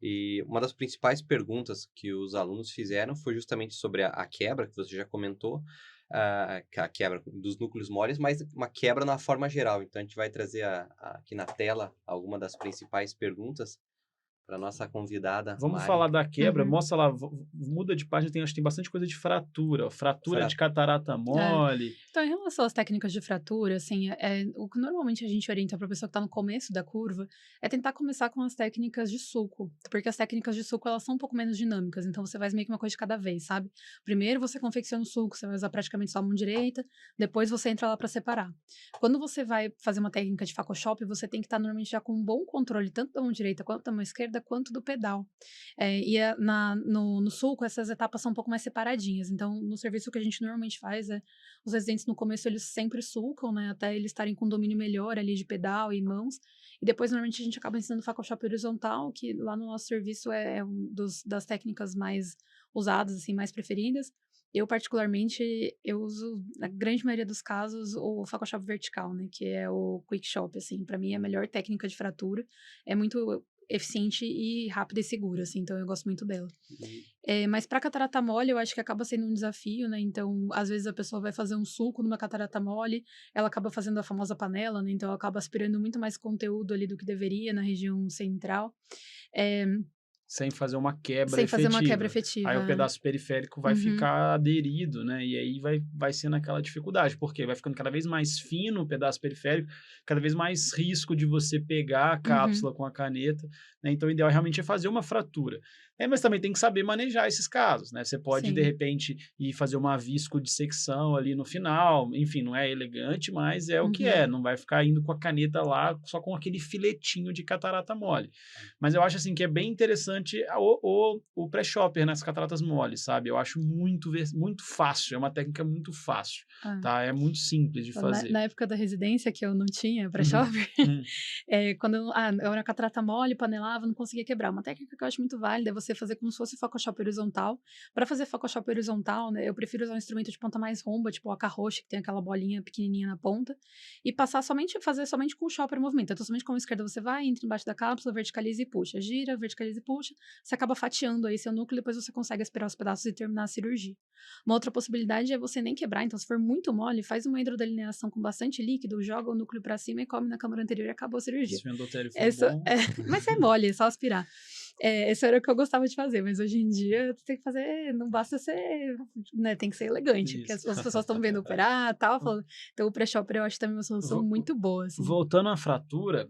E uma das principais perguntas que os alunos fizeram foi justamente sobre a quebra, que você já comentou, a quebra dos núcleos moles, mas uma quebra na forma geral. Então, a gente vai trazer aqui na tela alguma das principais perguntas para nossa convidada. Vamos Mari. falar da quebra, mostra lá, muda de página, acho que tem bastante coisa de fratura, fratura de catarata mole. Então, em relação às técnicas de fratura, assim, o que normalmente a gente orienta para a pessoa que está no começo da curva é tentar começar com as técnicas de suco, porque as técnicas de suco, elas são um pouco menos dinâmicas, então você faz meio que uma coisa de cada vez, sabe? Primeiro você confecciona o suco, você vai usar praticamente só a mão direita, depois você entra lá para separar. Quando você vai fazer uma técnica de faco shop, você tem que estar normalmente já com um bom controle, tanto da mão direita quanto da mão esquerda, queda quanto do pedal. No sulco, essas etapas são um pouco mais separadinhas. Então, no serviço, o que a gente normalmente faz os residentes no começo, eles sempre sulcam, né? Até eles estarem com um domínio melhor ali de pedal e mãos. E depois, normalmente, a gente acaba ensinando Facoshop horizontal, que lá no nosso serviço é das técnicas mais usadas, assim, mais preferidas. Eu, particularmente, eu uso, na grande maioria dos casos, o Facoshop vertical, né? Que é o Quick Shop, assim. Pra mim, é a melhor técnica de fratura. É muito eficiente e rápida e segura, assim. Então, eu gosto muito dela. Mas pra catarata mole, eu acho que acaba sendo um desafio, né? Então, às vezes, a pessoa vai fazer um sulco numa catarata mole, ela acaba fazendo a famosa panela, né? Então, acaba aspirando muito mais conteúdo ali do que deveria na região central. Sem fazer uma quebra Sem fazer uma quebra efetiva. Aí o efetiva. pedaço periférico vai Uhum. ficar aderido, né? E aí vai sendo aquela dificuldade, porque vai ficando cada vez mais fino o pedaço periférico, cada vez mais risco de você pegar a cápsula com a caneta, né? Então o ideal realmente é fazer uma fratura. Mas também tem que saber manejar esses casos, né? Você pode, Sim. de repente, ir fazer uma visco de secção ali no final, enfim, não é elegante, mas é o que é, não vai ficar indo com a caneta lá só com aquele filetinho de catarata mole. Mas eu acho, assim, que é bem interessante o pré-shopper nas cataratas moles, sabe? Eu acho muito fácil, é uma técnica muito fácil, tá? É muito simples de fazer. Na época da residência, que eu não tinha pré-shopper, quando eu era catarata mole, panelava, não conseguia quebrar. Uma técnica que eu acho muito válida é você fazer como se fosse Facoshop horizontal. Para fazer Facoshop horizontal, né, eu prefiro usar um instrumento de ponta mais romba, tipo o Akaroshi, que tem aquela bolinha pequenininha na ponta, e fazer somente com o shopper em movimento. Então, somente com a esquerda você vai, entra embaixo da cápsula, verticaliza e puxa. Gira, verticaliza e puxa. Você acaba fatiando aí seu núcleo, depois você consegue aspirar os pedaços e terminar a cirurgia. Uma outra possibilidade é você nem quebrar. Então, se for muito mole, faz uma hidrodelineação com bastante líquido, joga o núcleo para cima e come na câmara anterior e acabou a cirurgia. Se o endotélio for bom. Mas é mole, é só aspirar. Esse era o que eu gostava de fazer, mas hoje em dia tem que fazer, não basta ser, né, tem que ser elegante, porque as pessoas estão vendo operar e tal, então o pré-shopper eu acho também uma solução muito boa. Assim. Voltando à fratura,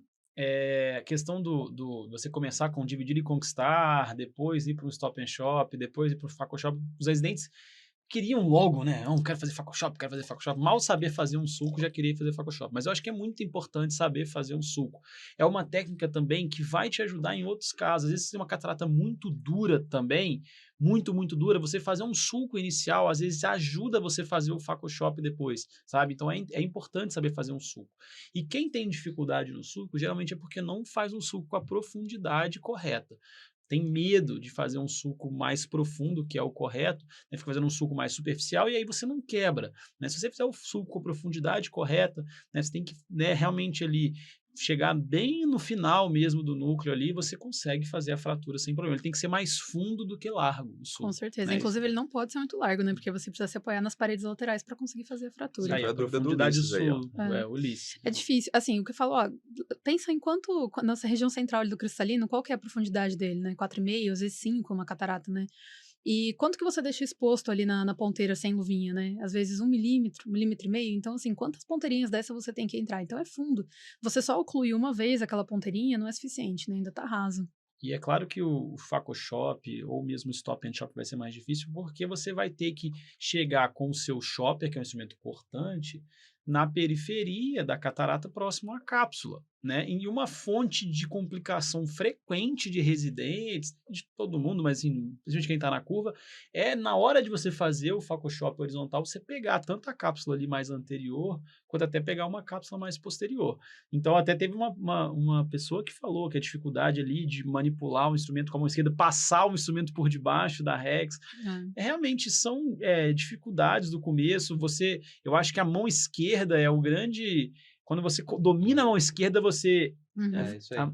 a questão do você começar com dividir e conquistar, depois ir para um stop and shop, depois ir para o Facoshop, os residentes queriam logo, né? Não, quero fazer Facoshop. Mal saber fazer um sulco, já queria fazer Facoshop. Mas eu acho que é muito importante saber fazer um sulco. É uma técnica também que vai te ajudar em outros casos. Às vezes, se tem uma catarata muito dura também, muito dura, você fazer um sulco inicial, às vezes ajuda você a fazer o Facoshop depois, sabe? Então, é importante saber fazer um sulco. E quem tem dificuldade no sulco, geralmente é porque não faz um sulco com a profundidade correta. Tem medo de fazer um sulco mais profundo, que é o correto, né? Fica fazendo um sulco mais superficial e aí você não quebra, né? Se você fizer o sulco com a profundidade correta, né? Você tem que, né, realmente ali chegar bem no final mesmo do núcleo ali, você consegue fazer a fratura sem problema. Ele tem que ser mais fundo do que largo. O sulco, com certeza. né? Inclusive, ele não pode ser muito largo, né? Porque você precisa se apoiar nas paredes laterais para conseguir fazer a fratura. Aí, Foi a a dúvida do profundidade do Ulisses aí, ó. sulco, Ulisses. É difícil. Assim, o que eu falo, pensa em quanto, nessa região central ali do cristalino, qual que é a profundidade dele, né? 4,5, às vezes 5, uma catarata, né? E quanto que você deixa exposto ali na ponteira sem luvinha, né? Às vezes 1 milímetro, 1,5 milímetro. Então, assim, quantas ponteirinhas dessa você tem que entrar? Então, é fundo. Você só ocluir uma vez aquela ponteirinha não é suficiente, né? Ainda tá raso. E é claro que o Facoshop ou mesmo o Stop and Shop vai ser mais difícil, porque você vai ter que chegar com o seu shopper, que é um instrumento cortante, na periferia da catarata próximo à cápsula, né? E uma fonte de complicação frequente de residentes, de todo mundo, mas assim, principalmente quem está na curva, é na hora de você fazer o Facoshop horizontal, você pegar tanto a cápsula ali mais anterior, quanto até pegar uma cápsula mais posterior. Então, até teve uma pessoa que falou que a dificuldade ali de manipular o instrumento com a mão esquerda, passar o instrumento por debaixo da Rex, realmente são dificuldades do começo. Eu acho que a mão esquerda é o grande... Quando você domina a mão esquerda, você isso aí.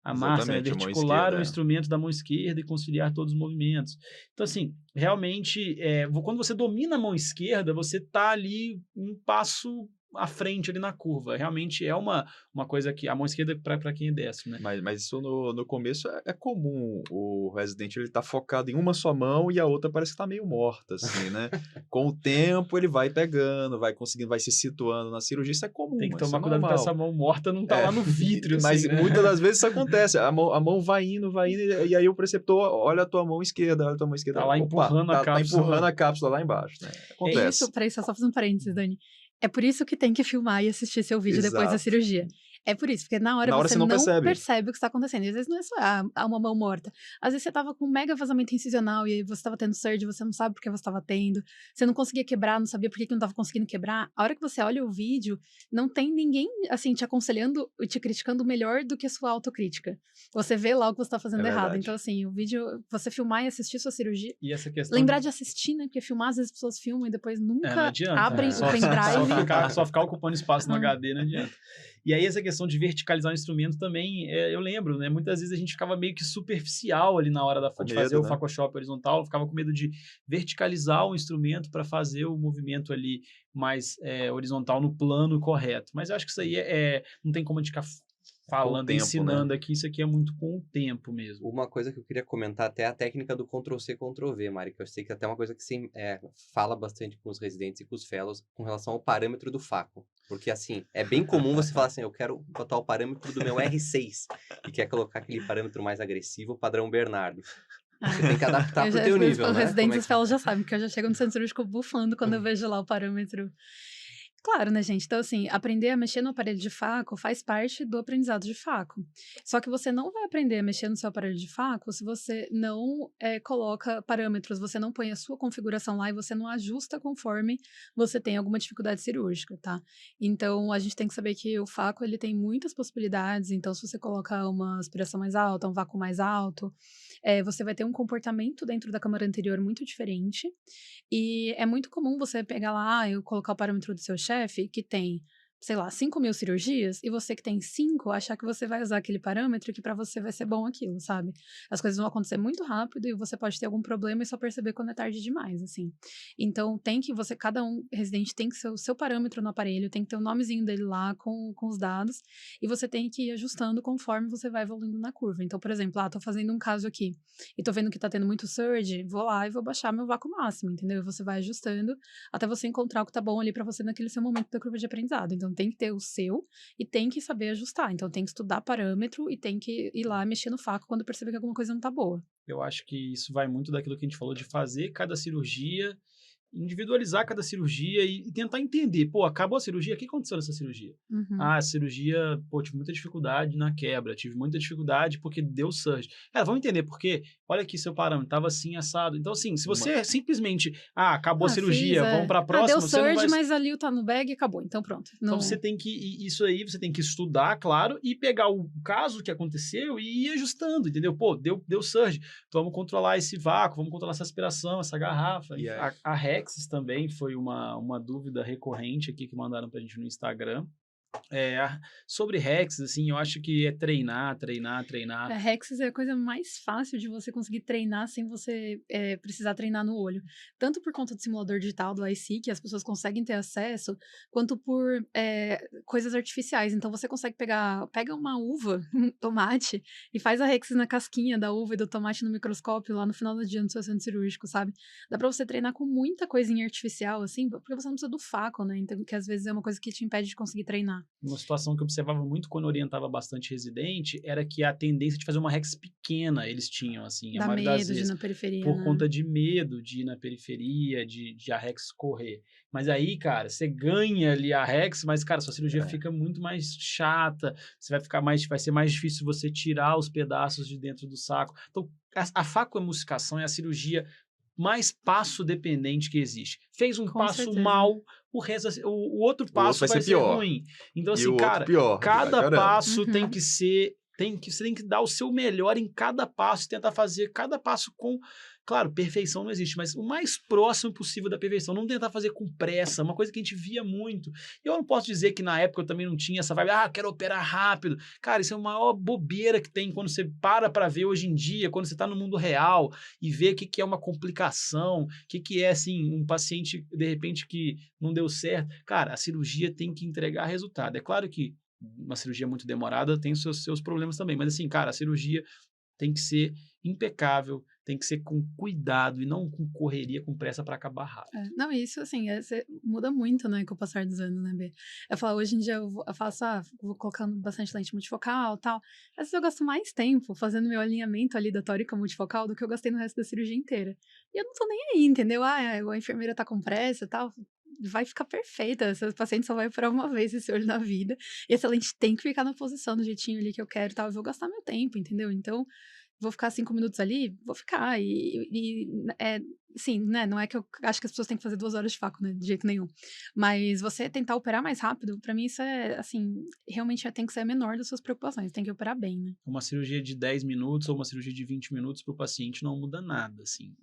amassa, né? Articular o instrumento da mão esquerda e conciliar todos os movimentos. Então, assim, realmente, quando você domina a mão esquerda, você está ali um passo à frente ali na curva. Realmente é uma coisa que a mão esquerda para quem é destro, né? Mas isso no começo é comum. O residente ele tá focado em uma só mão e a outra parece que tá meio morta, assim, né? Com o tempo ele vai pegando, vai conseguindo, vai se situando na cirurgia. Isso é comum. Tem que tomar cuidado para essa mão morta não tá lá no vítreo. Mas assim, né? muitas das vezes isso acontece. A mão vai indo, e aí o preceptor olha a tua mão esquerda, Tá lá empurrando a cápsula. Tá empurrando a cápsula lá embaixo, né? Acontece. Isso, para isso, só fazer um parênteses, Dani. É por isso que tem que filmar e assistir seu vídeo depois da cirurgia. É por isso, porque na hora Na hora você você não não percebe. percebe o que está acontecendo. E às vezes não é só uma mão morta. Às vezes você tava com um mega vazamento incisional e aí você tava tendo surge, você não sabe por que você tava tendo. Você não conseguia quebrar, não sabia por que não tava conseguindo quebrar. A hora que você olha o vídeo, não tem ninguém, assim, te aconselhando e te criticando melhor do que a sua autocrítica. Você vê lá o que você tá fazendo errado. verdade. Então, assim, o vídeo, você filmar e assistir sua cirurgia. E essa questão Lembrar de assistir, né? Porque filmar, às vezes as pessoas filmam e depois não nunca adianta. abrem Só o pendrive. só ficar ocupando espaço no Hum. HD não adianta. E aí essa questão de verticalizar o instrumento também, eu lembro, né? Muitas vezes a gente ficava meio que superficial ali na hora de fazer medo, o né? Phacoshop horizontal, eu ficava com medo de verticalizar o instrumento para fazer o movimento ali mais horizontal no plano correto. Mas eu acho que isso aí não tem como a gente ficar falando, tempo, ensinando aqui, isso aqui é muito com o tempo mesmo. Uma coisa que eu queria comentar até é a técnica do Ctrl+C, Ctrl+V, Mari, que eu sei que é até uma coisa que você fala bastante com os residentes e com os fellows com relação ao parâmetro do Phaco. Porque, assim, é bem comum você falar assim, eu quero botar o parâmetro do meu R6 e quer colocar aquele parâmetro mais agressivo, padrão Bernardo. Você tem que adaptar pro teu nível, Os né? residentes e os fellows já sabem, porque eu já chego no centro cirúrgico bufando quando eu vejo lá o parâmetro. Claro, né, gente? Então, assim, aprender a mexer no aparelho de Phaco faz parte do aprendizado de Phaco. Só que você não vai aprender a mexer no seu aparelho de Phaco se você não coloca parâmetros, você não põe a sua configuração lá e você não ajusta conforme você tem alguma dificuldade cirúrgica, tá? Então, a gente tem que saber que o Phaco, ele tem muitas possibilidades. Então, se você coloca uma aspiração mais alta, um vácuo mais alto, você vai ter um comportamento dentro da câmara anterior muito diferente. E é muito comum você pegar lá e colocar o parâmetro do seu chefe, que tem, sei lá, 5.000 cirurgias, e você que tem 5, achar que você vai usar aquele parâmetro que pra você vai ser bom aquilo, sabe? As coisas vão acontecer muito rápido e você pode ter algum problema e só perceber quando é tarde demais, assim. Então, cada residente tem que ser o seu parâmetro no aparelho, tem que ter o nomezinho dele lá com os dados, e você tem que ir ajustando conforme você vai evoluindo na curva. Então, por exemplo, tô fazendo um caso aqui, e tô vendo que tá tendo muito surge, vou lá e vou baixar meu vácuo máximo, entendeu? E você vai ajustando até você encontrar o que tá bom ali pra você naquele seu momento da curva de aprendizado. Então, tem que ter o seu e tem que saber ajustar. Então, tem que estudar parâmetro e tem que ir lá mexer no Phaco quando perceber que alguma coisa não tá boa. Eu acho que isso vai muito daquilo que a gente falou de fazer cada cirurgia, individualizar cada cirurgia e tentar entender, pô, acabou a cirurgia, o que aconteceu nessa cirurgia? Uhum. Ah, a cirurgia, pô, tive muita dificuldade na quebra, tive muita dificuldade porque deu surge. Cara, vamos entender por quê? Olha aqui seu parâmetro, tava assim, assado. Então, assim, se você simplesmente, acabou a cirurgia, vamos pra próxima, deu você não surge, vai... mas ali tá no bag e acabou, então pronto. Então você tem que, isso aí, você tem que estudar, claro, e pegar o caso que aconteceu e ir ajustando, entendeu? Pô, deu surge, então vamos controlar esse vácuo, vamos controlar essa aspiração, essa garrafa. E A Rexis também foi uma dúvida recorrente aqui que mandaram pra gente no Instagram. Sobre Rexis, assim, eu acho que é treinar. A Rexis é a coisa mais fácil de você conseguir treinar sem você precisar treinar no olho. Tanto por conta do simulador digital do IC, que as pessoas conseguem ter acesso, quanto por coisas artificiais. Então, você consegue pega uma uva, um tomate, e faz a Rexis na casquinha da uva e do tomate no microscópio lá no final do dia no seu centro cirúrgico, sabe? Dá pra você treinar com muita coisinha artificial, assim, porque você não precisa do Phaco, né? Então, que às vezes é uma coisa que te impede de conseguir treinar. Uma situação que eu observava muito quando orientava bastante residente era que a tendência de fazer uma Rex pequena eles tinham, assim, a Dá maioria das medo de ir vezes, na periferia, por né? conta de medo de ir na periferia, de a Rex correr. Mas aí, cara, você ganha ali a Rex, mas, cara, sua cirurgia fica muito mais chata, vai ser mais difícil você tirar os pedaços de dentro do saco. Então, a facoemulsificação é a cirurgia mais passo dependente que existe. Fez um Com passo certeza. mal, o outro passo vai vai ser ser pior. ruim. Então, E assim, o outro cara, pior, cada caramba. passo Uhum. tem que ser. Você tem que dar o seu melhor em cada passo e tentar fazer cada passo com. Claro, perfeição não existe, mas o mais próximo possível da perfeição. Não tentar fazer com pressa, uma coisa que a gente via muito. Eu não posso dizer que na época eu também não tinha essa vibe, quero operar rápido. Cara, isso é a maior bobeira que tem quando você para ver hoje em dia, quando você tá no mundo real e vê o que é uma complicação, o que é, assim, um paciente, de repente, que não deu certo. Cara, a cirurgia tem que entregar resultado. É claro que uma cirurgia muito demorada tem os seus problemas também, mas assim, cara, a cirurgia tem que ser impecável, tem que ser com cuidado e não com correria, com pressa para acabar rápido. Não, isso, assim, muda muito, né, com o passar dos anos, né, B? Eu falo, hoje em dia eu faço, vou colocando bastante lente multifocal e tal. Às vezes eu gasto mais tempo fazendo meu alinhamento ali da tórica multifocal do que eu gastei no resto da cirurgia inteira. E eu não tô nem aí, entendeu? A enfermeira tá com pressa e tal. vai ficar perfeita. Esse paciente só vai operar uma vez esse olho na vida. E essa lente tem que ficar na posição, do jeitinho ali que eu quero e tal. Eu vou gastar meu tempo, entendeu? Então, vou ficar 5 minutos ali? Vou ficar. Sim, né? Não é que eu acho que as pessoas têm que fazer 2 horas de faco, né? De jeito nenhum. Mas você tentar operar mais rápido, pra mim isso é, assim, realmente tem que ser a menor das suas preocupações. Tem que operar bem, né? Uma cirurgia de 10 minutos ou uma cirurgia de 20 minutos para o paciente não muda nada, assim.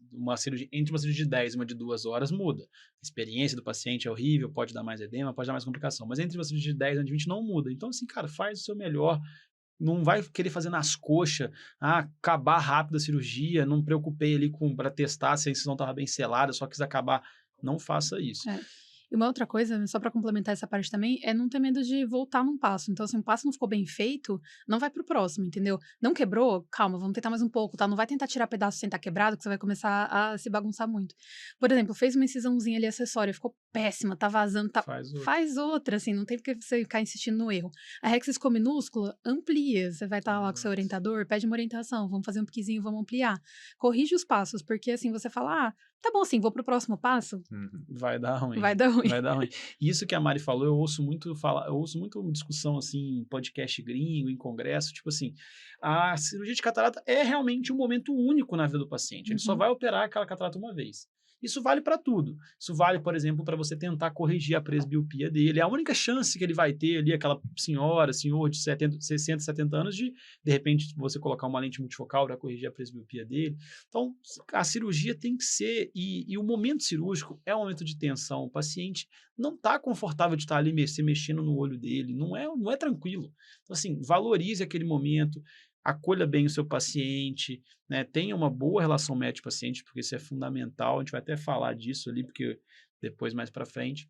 Entre uma cirurgia de 10 e uma de 2 horas muda. A experiência do paciente é horrível, pode dar mais edema, pode dar mais complicação. Mas entre uma cirurgia de 10 e uma de 20 não muda. Então, assim, cara, faz o seu melhor. Não vai querer fazer nas coxas, acabar rápido a cirurgia, não me preocupei ali para testar se a incisão estava bem selada, só quis acabar. Não faça isso. E uma outra coisa, só para complementar essa parte também, é não ter medo de voltar num passo. Então, se um passo não ficou bem feito, não vai pro próximo, entendeu? Não quebrou? Calma, vamos tentar mais um pouco, tá? Não vai tentar tirar pedaço sem estar quebrado, que você vai começar a se bagunçar muito. Por exemplo, fez uma incisãozinha ali acessória, ficou péssima, tá vazando, tá... Faz outra, assim, não tem porque você ficar insistindo no erro. A rexis ficou minúscula, amplia. Você vai estar lá com o seu orientador, pede uma orientação, vamos fazer um piquezinho, vamos ampliar. Corrige os passos, porque assim, você fala, tá bom, assim, vou pro próximo passo. Vai dar ruim. Vai dar ruim. Vai dar ruim. Isso que a Mari falou, eu ouço muito discussão assim, em podcast gringo, em congresso, tipo assim, a cirurgia de catarata é realmente um momento único na vida do paciente. Ele só vai operar aquela catarata uma vez. Isso vale para tudo. Isso vale, por exemplo, para você tentar corrigir a presbiopia dele. É a única chance que ele vai ter ali, aquela senhor de 60, 70 anos, de repente, você colocar uma lente multifocal para corrigir a presbiopia dele. Então, a cirurgia tem que ser, e o momento cirúrgico é um momento de tensão. O paciente não está confortável de estar ali mexendo no olho dele, não é tranquilo. Então, assim, valorize aquele momento, acolha bem o seu paciente, né? Tenha uma boa relação médico-paciente, porque isso é fundamental. A gente vai até falar disso ali, porque depois, mais para frente,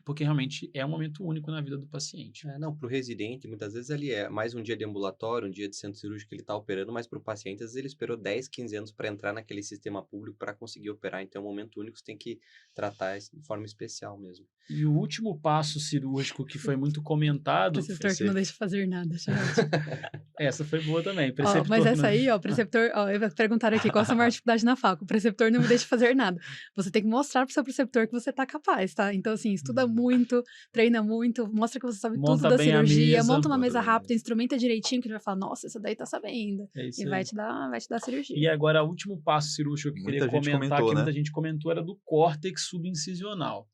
porque realmente é um momento único na vida do paciente. Não, para o residente, muitas vezes ele é mais um dia de ambulatório, um dia de centro cirúrgico que ele está operando, mas para o paciente, às vezes ele esperou 10, 15 anos para entrar naquele sistema público para conseguir operar. Então, é um momento único, você tem que tratar isso de forma especial mesmo. E o último passo cirúrgico que foi muito comentado... Preceptor que não deixa fazer nada, gente. Essa foi boa também. Mas essa aí, preceptor... perguntaram aqui, qual a sua maior dificuldade na facu? O preceptor não me deixa fazer nada. Você tem que mostrar pro seu preceptor que você tá capaz, tá? Então, assim, estuda muito, treina muito, mostra que você sabe tudo da cirurgia, monta uma mesa rápida, instrumenta direitinho, que ele vai falar, nossa, essa daí tá sabendo. E vai te dar a cirurgia. E agora, o último passo cirúrgico que eu queria comentar, que muita gente comentou, era do córtex subincisional,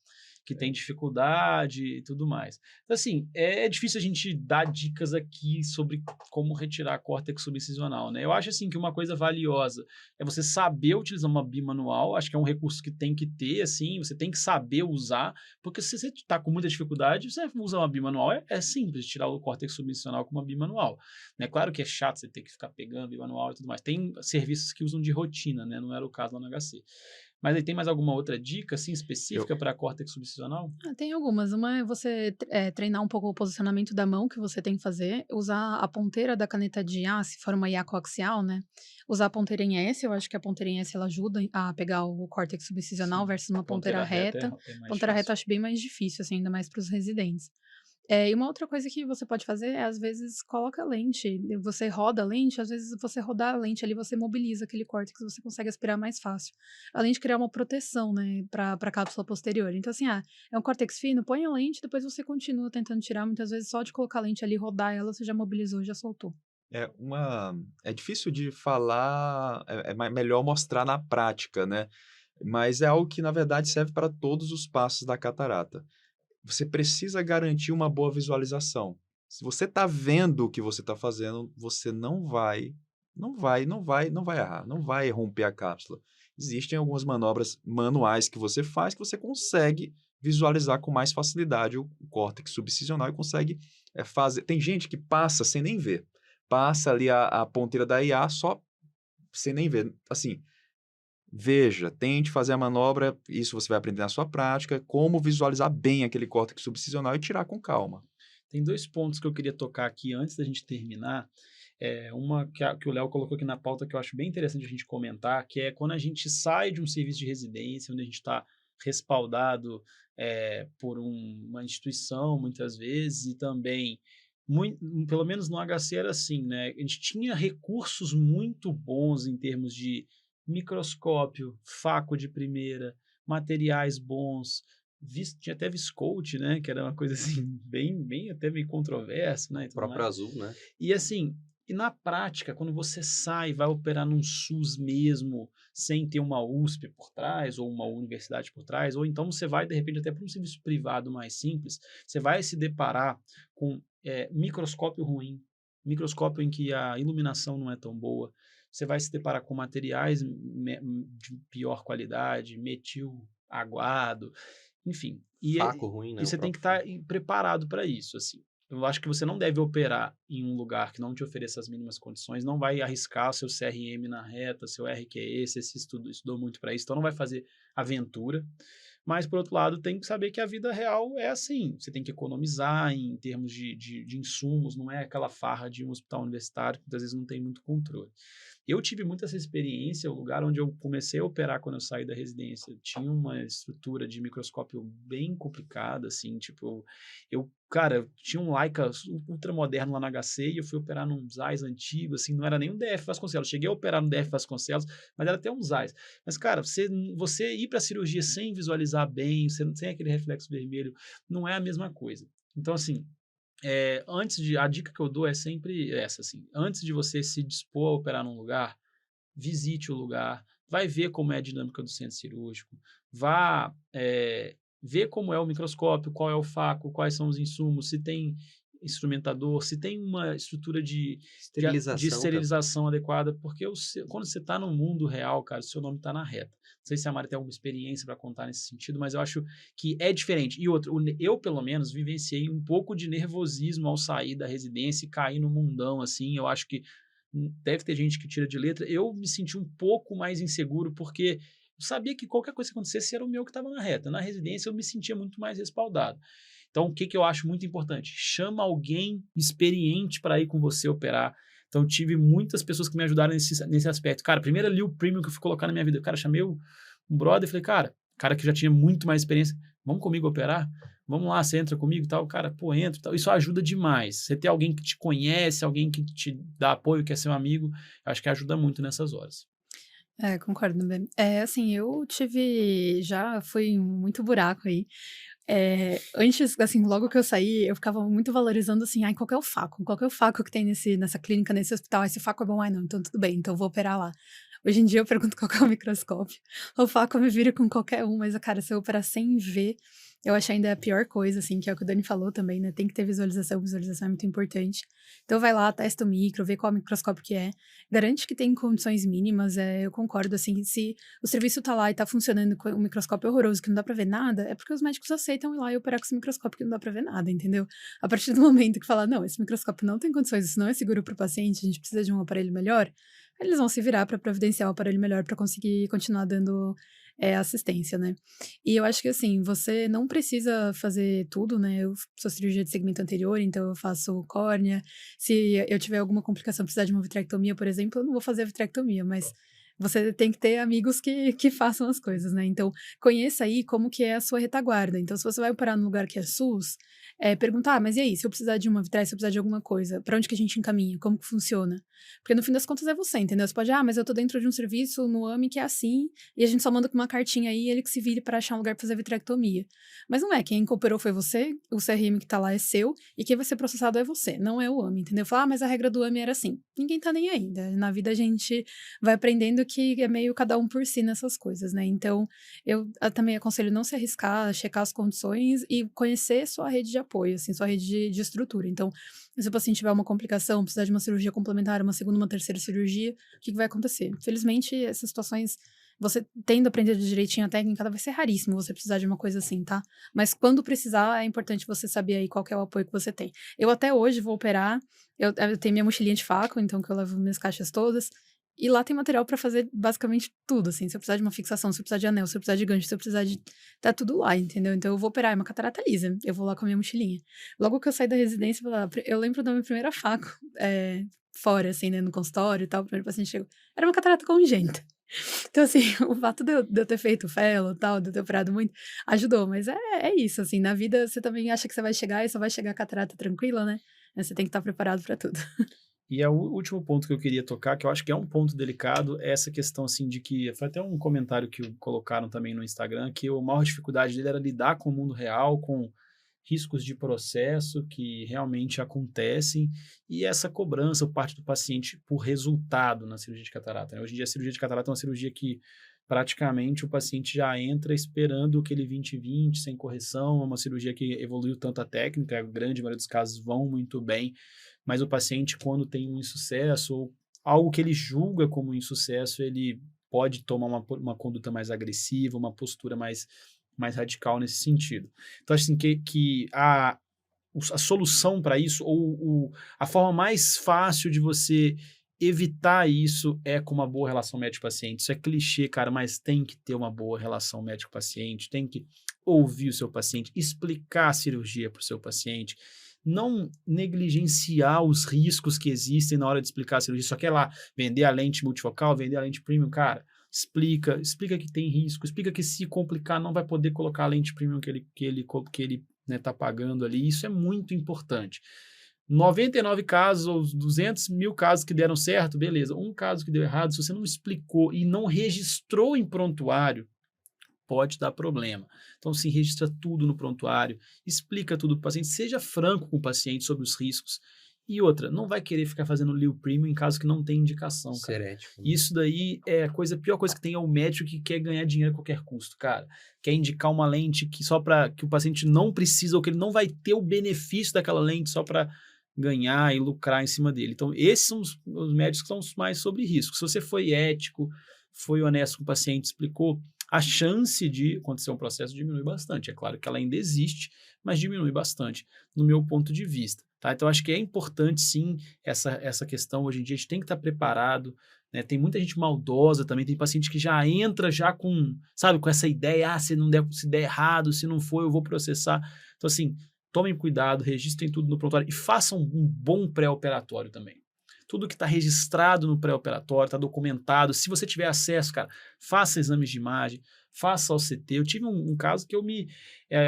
que tem dificuldade e tudo mais. Então, assim, é difícil a gente dar dicas aqui sobre como retirar córtex subincisional, né? Eu acho, assim, que uma coisa valiosa é você saber utilizar uma bimanual. Acho que é um recurso que tem que ter, assim, você tem que saber usar, porque se você está com muita dificuldade, você usa uma bimanual, é simples tirar o córtex subincisional com uma bimanual. Né? Claro que é chato você ter que ficar pegando bimanual e tudo mais. Tem serviços que usam de rotina, né? Não era o caso lá no HC. Mas aí tem mais alguma outra dica, assim, específica para córtex subincisional? Tem algumas. Uma é você treinar um pouco o posicionamento da mão que você tem que fazer, usar a ponteira da caneta de A, se for uma IA coaxial, né? Usar a ponteira em S, eu acho que a ponteira em S ela ajuda a pegar o córtex subincisional versus uma ponteira reta. Ponteira reta eu acho bem mais difícil, assim, ainda mais para os residentes. E uma outra coisa que você pode fazer é, às vezes, coloca lente. Você roda a lente, às vezes você rodar a lente ali, você mobiliza aquele córtex, você consegue aspirar mais fácil. Além de criar uma proteção, né, para a cápsula posterior. Então, assim, é um córtex fino, põe a lente, depois você continua tentando tirar. Muitas vezes, só de colocar a lente ali, rodar ela, você já mobilizou, já soltou. É difícil de falar, melhor mostrar na prática, né? Mas é algo que, na verdade, serve para todos os passos da catarata. Você precisa garantir uma boa visualização. Se você está vendo o que você está fazendo, você não vai errar, não vai romper a cápsula. Existem algumas manobras manuais que você faz que você consegue visualizar com mais facilidade o córtex subincisional e consegue fazer. Tem gente que passa sem nem ver. Passa ali a ponteira da IA só sem nem ver. Assim, veja, tente fazer a manobra, isso você vai aprender na sua prática, como visualizar bem aquele córtex subincisional e tirar com calma. Tem 2 pontos que eu queria tocar aqui antes da gente terminar. Uma que o Léo colocou aqui na pauta que eu acho bem interessante a gente comentar, que é quando a gente sai de um serviço de residência, onde a gente está respaldado por uma instituição, muitas vezes, e também, pelo menos no HC era assim, né? A gente tinha recursos muito bons em termos de microscópio, faco de primeira, materiais bons, tinha até Viscout, né? Que era uma coisa assim, bem até meio controverso, né? E O tudo próprio mais. azul, né? E assim, e na prática, quando você sai, vai operar num SUS mesmo, sem ter uma USP por trás, ou uma universidade por trás, ou então você vai, de repente, até para um serviço privado mais simples, você vai se deparar com microscópio ruim, microscópio em que a iluminação não é tão boa, você vai se deparar com materiais de pior qualidade, metil aguado, enfim. Faco ruim, né? E O você tem que próprio estar preparado para isso, assim. Eu acho que você não deve operar em um lugar que não te ofereça as mínimas condições, não vai arriscar seu CRM na reta, seu RQE, você estudou muito para isso, então não vai fazer aventura. Mas, por outro lado, tem que saber que a vida real é assim. Você tem que economizar em termos de insumos, não é aquela farra de um hospital universitário que muitas vezes não tem muito controle. Eu tive muito essa experiência, o lugar onde eu comecei a operar quando eu saí da residência tinha uma estrutura de microscópio bem complicada, assim, tipo, cara, tinha um Leica ultramoderno lá na HC e eu fui operar num Zeiss antigo, assim, não era nem um DF Vasconcelos, cheguei a operar no DF Vasconcelos, mas era até um Zeiss. Mas, cara, você ir para a cirurgia sem visualizar bem, sem aquele reflexo vermelho, não é a mesma coisa. Então, assim, a dica que eu dou é sempre essa, assim, antes de você se dispor a operar num lugar, visite o lugar, vai ver como é a dinâmica do centro cirúrgico, vá ver como é o microscópio, qual é o faco, quais são os insumos, se tem instrumentador, se tem uma estrutura de esterilização. esterilização adequada, porque quando você está no mundo real, cara, o seu nome está na reta. Não sei se a Mari tem alguma experiência para contar nesse sentido, mas eu acho que é diferente. E outro, eu pelo menos vivenciei um pouco de nervosismo ao sair da residência e cair no mundão, assim, eu acho que deve ter gente que tira de letra, eu me senti um pouco mais inseguro, porque eu sabia que qualquer coisa que acontecesse era o meu que estava na reta. Na residência eu me sentia muito mais respaldado. Então, o que eu acho muito importante? Chama alguém experiente para ir com você operar. Então, tive muitas pessoas que me ajudaram nesse aspecto. Cara, primeiro ali o premium que eu fui colocar na minha vida. Cara, chamei um brother e falei, cara que já tinha muito mais experiência, vamos comigo operar? Vamos lá, você entra comigo e tal. Cara, pô, entra e tal. Isso ajuda demais. Você ter alguém que te conhece, alguém que te dá apoio, que é seu amigo, acho que ajuda muito nessas horas. Concordo, Ben. Assim, já fui muito buraco aí. Antes, assim, logo que eu saí, eu ficava muito valorizando, assim, qual que é o faco? Qual que é o faco que tem nessa clínica, nesse hospital? Esse faco é bom? Não, então tudo bem, então eu vou operar lá. Hoje em dia eu pergunto qual que é o microscópio. O faco me vira com qualquer um, mas, cara, se eu operar sem ver, eu acho ainda a pior coisa, assim, que é o que o Dani falou também, né? Tem que ter visualização é muito importante. Então vai lá, testa o micro, vê qual microscópio que é. Garante que tem condições mínimas, eu concordo, assim, se o serviço tá lá e tá funcionando com um microscópio horroroso que não dá pra ver nada, é porque os médicos aceitam ir lá e operar com esse microscópio que não dá pra ver nada, entendeu? A partir do momento que fala, não, esse microscópio não tem condições, isso não é seguro pro paciente, a gente precisa de um aparelho melhor, eles vão se virar para providenciar um aparelho melhor para conseguir continuar dando assistência, né? E eu acho que, assim, você não precisa fazer tudo, né? Eu sou cirurgia de segmento anterior, então eu faço córnea. Se eu tiver alguma complicação, precisar de uma vitrectomia, por exemplo, eu não vou fazer a vitrectomia, mas você tem que ter amigos que façam as coisas, né? Então, conheça aí como que é a sua retaguarda. Então, se você vai operar num lugar que é SUS, perguntar, mas e aí, se eu precisar de uma vitrecia, se eu precisar de alguma coisa, pra onde que a gente encaminha? Como que funciona? Porque no fim das contas é você, entendeu? Você pode, mas eu tô dentro de um serviço no AMI que é assim, e a gente só manda com uma cartinha aí, ele que se vire pra achar um lugar pra fazer vitrectomia. Mas não é, quem operou foi você, o CRM que tá lá é seu, e quem vai ser processado é você, não é o AMI, entendeu? Fala, mas a regra do AMI era assim. Ninguém tá nem aí, né? Na vida a gente vai aprendendo que é meio cada um por si nessas coisas, né? Então, eu também aconselho não se arriscar, checar as condições e conhecer sua rede de apoio, assim, sua rede de estrutura. Então, se o paciente tiver uma complicação, precisar de uma cirurgia complementar, uma segunda, uma terceira cirurgia, o que vai acontecer? Felizmente, essas situações, você tendo aprendido direitinho a técnica, vai ser raríssimo você precisar de uma coisa assim, tá? Mas quando precisar, é importante você saber aí qual que é o apoio que você tem. Eu até hoje vou operar, eu tenho minha mochilinha de faco, então que eu levo minhas caixas todas, e lá tem material pra fazer basicamente tudo, assim. Se eu precisar de uma fixação, se eu precisar de anel, se eu precisar de gancho, se eu precisar de... Tá tudo lá, entendeu? Então eu vou operar, é uma catarata lisa. Eu vou lá com a minha mochilinha. Logo que eu saí da residência, eu lembro da minha primeira faco, fora, assim, né, no consultório e tal, o primeiro paciente chegou. Era uma catarata congênita. Então, assim, o fato de eu ter feito fellow e tal, de eu ter operado muito, ajudou. Mas é isso, assim, na vida você também acha que você vai chegar e só vai chegar a catarata tranquila, né? Você tem que estar preparado pra tudo. E o último ponto que eu queria tocar, que eu acho que é um ponto delicado, é essa questão, assim, de que... Foi até um comentário que colocaram também no Instagram, que a maior dificuldade dele era lidar com o mundo real, com riscos de processo que realmente acontecem, e essa cobrança por parte do paciente por resultado na cirurgia de catarata, né? Hoje em dia, a cirurgia de catarata é uma cirurgia que praticamente o paciente já entra esperando aquele 20/20, sem correção, é uma cirurgia que evoluiu tanto a técnica, a grande maioria dos casos vão muito bem, mas o paciente, quando tem um insucesso, ou algo que ele julga como insucesso, ele pode tomar uma conduta mais agressiva, uma postura mais radical nesse sentido. Então, assim, que a solução para isso, ou a forma mais fácil de você evitar isso é com uma boa relação médico-paciente. Isso é clichê, cara, mas tem que ter uma boa relação médico-paciente, tem que ouvir o seu paciente, explicar a cirurgia para o seu paciente, não negligenciar os riscos que existem na hora de explicar a cirurgia. Só quer lá vender a lente multifocal, vender a lente premium, cara. Explica que tem risco, explica que se complicar não vai poder colocar a lente premium que ele né, tá pagando ali. Isso é muito importante. 99 casos ou 200 mil casos que deram certo, beleza. Um caso que deu errado, se você não explicou e não registrou em prontuário, pode dar problema. Então, sim, registra tudo no prontuário, explica tudo para o paciente, seja franco com o paciente sobre os riscos. E outra, não vai querer ficar fazendo Lil Premium em caso que não tem indicação, cara. Serético. Isso daí é a pior coisa que tem, é o médico que quer ganhar dinheiro a qualquer custo, cara. Quer indicar uma lente que só para que o paciente não precisa, ou que ele não vai ter o benefício daquela lente só para ganhar e lucrar em cima dele. Então, esses são os médicos que são mais sobre risco. Se você foi ético, foi honesto com o paciente, explicou, a chance de acontecer um processo diminui bastante. É claro que ela ainda existe, mas diminui bastante, no meu ponto de vista. Tá? Então, acho que é importante, sim, essa questão. Hoje em dia, a gente tem que estar preparado, né? Tem muita gente maldosa também, tem paciente que já entra já com, sabe, com essa ideia, se der errado, se não for, eu vou processar. Então, assim, tomem cuidado, registrem tudo no prontuário e façam um bom pré-operatório também. Tudo que está registrado no pré-operatório, está documentado. Se você tiver acesso, cara, faça exames de imagem, faça o CT. Eu tive um caso que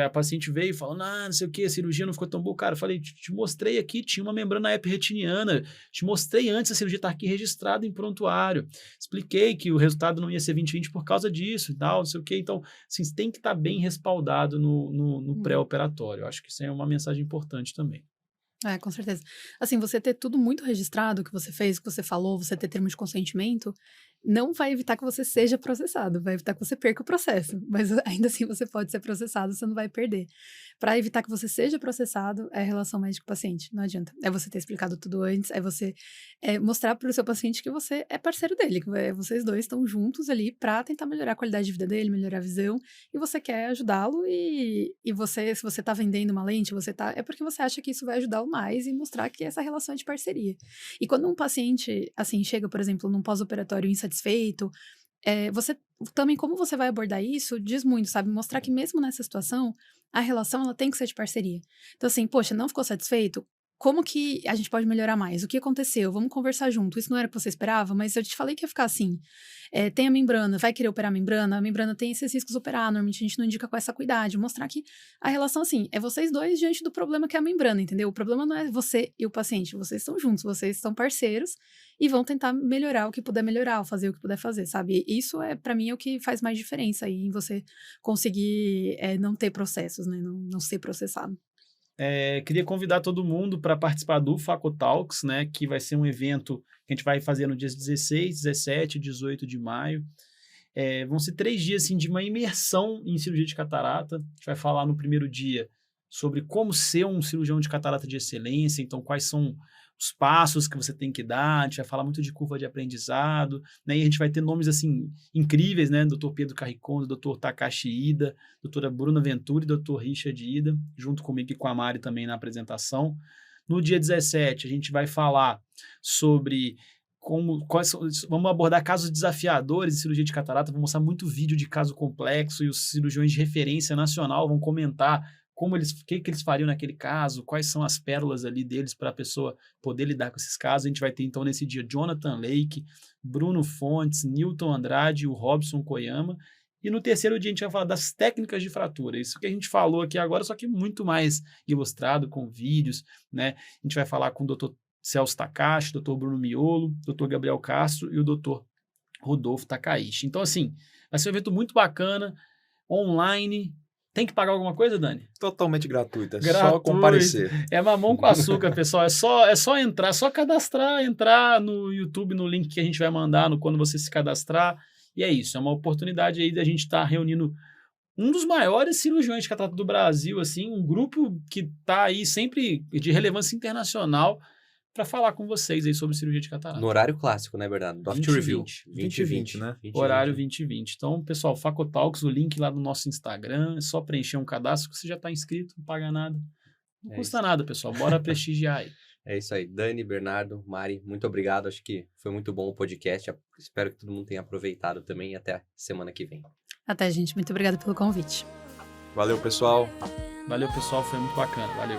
a paciente veio falando, não sei o que, a cirurgia não ficou tão boa. Cara, eu falei, te mostrei aqui, tinha uma membrana epretiniana, te mostrei antes, a cirurgia está aqui registrada em prontuário. Expliquei que o resultado não ia ser 20/20 por causa disso e tal, não sei o que. Então, assim, tem que estar bem respaldado no pré-operatório. Eu acho que isso é uma mensagem importante também. Com certeza. Assim, você ter tudo muito registrado, o que você fez, o que você falou, você ter termo de consentimento, não vai evitar que você seja processado, vai evitar que você perca o processo, mas ainda assim você pode ser processado, você não vai perder. Para evitar que você seja processado, é a relação médico-paciente, não adianta. É você ter explicado tudo antes, é você mostrar para o seu paciente que você é parceiro dele, que vocês dois estão juntos ali para tentar melhorar a qualidade de vida dele, melhorar a visão, e você quer ajudá-lo, e você, se você está vendendo uma lente, é porque você acha que isso vai ajudá-lo mais e mostrar que essa relação é de parceria. E quando um paciente, assim, chega, por exemplo, num pós-operatório insatisfeito, você também, como você vai abordar isso, diz muito, sabe? Mostrar que mesmo nessa situação, a relação, ela tem que ser de parceria. Então, assim, poxa, não ficou satisfeito? Como que a gente pode melhorar mais? O que aconteceu? Vamos conversar junto. Isso não era o que você esperava, mas eu te falei que ia ficar assim. Tem a membrana, vai querer operar a membrana tem esses riscos de operar, normalmente a gente não indica com essa cuidado. Mostrar que a relação, assim, é vocês dois diante do problema que é a membrana, entendeu? O problema não é você e o paciente, vocês estão juntos, vocês são parceiros e vão tentar melhorar o que puder melhorar, ou fazer o que puder fazer, sabe? E isso, pra mim, é o que faz mais diferença aí em você conseguir não ter processos, né? Não ser processado. Queria convidar todo mundo para participar do Facotalks, né, que vai ser um evento que a gente vai fazer no dias 16, 17 e 18 de maio. Vão ser 3 dias assim, de uma imersão em cirurgia de catarata. A gente vai falar no primeiro dia sobre como ser um cirurgião de catarata de excelência, então quais são os passos que você tem que dar, a gente vai falar muito de curva de aprendizado, né? E a gente vai ter nomes assim incríveis, né? Dr. Pedro Carriconde, Dr. Takashi Ida, doutora Bruna Venturi, Dr. Richard Ida, junto comigo e com a Mari também na apresentação. No dia 17, a gente vai falar sobre vamos abordar casos desafiadores de cirurgia de catarata, vamos mostrar muito vídeo de caso complexo e os cirurgiões de referência nacional vão comentar o que eles fariam naquele caso, quais são as pérolas ali deles para a pessoa poder lidar com esses casos. A gente vai ter, então, nesse dia, Jonathan Lake, Bruno Fontes, Newton Andrade e o Robson Koyama. E no terceiro dia a gente vai falar das técnicas de fratura. Isso que a gente falou aqui agora, só que muito mais ilustrado, com vídeos, né? A gente vai falar com o Dr. Celso Takashi, Dr. Bruno Miolo, Dr. Gabriel Castro e o Dr. Rodolfo Takaishi. Então, assim, vai ser um evento muito bacana, online. Tem que pagar alguma coisa, Dani? Totalmente gratuito, é só Gratuito. comparecer. É mamão com açúcar, pessoal. É só entrar, é só cadastrar, entrar no YouTube, no link que a gente vai mandar quando você se cadastrar. E é isso, é uma oportunidade aí da gente estar reunindo um dos maiores cirurgiões de catarata do Brasil, assim, um grupo que está aí sempre de relevância internacional para falar com vocês aí sobre cirurgia de catarata. No horário clássico, né, Bernardo? Do After Review. 20, né? Horário 2020. Então, pessoal, Facotalks, o link lá do nosso Instagram, é só preencher um cadastro que você já está inscrito, não paga nada. Não custa nada, pessoal. Bora prestigiar aí. É isso aí. Dani, Bernardo, Mari, muito obrigado. Acho que foi muito bom o podcast. Espero que todo mundo tenha aproveitado também e até semana que vem. Até, gente. Muito obrigada pelo convite. Valeu, pessoal. Valeu, pessoal. Foi muito bacana. Valeu.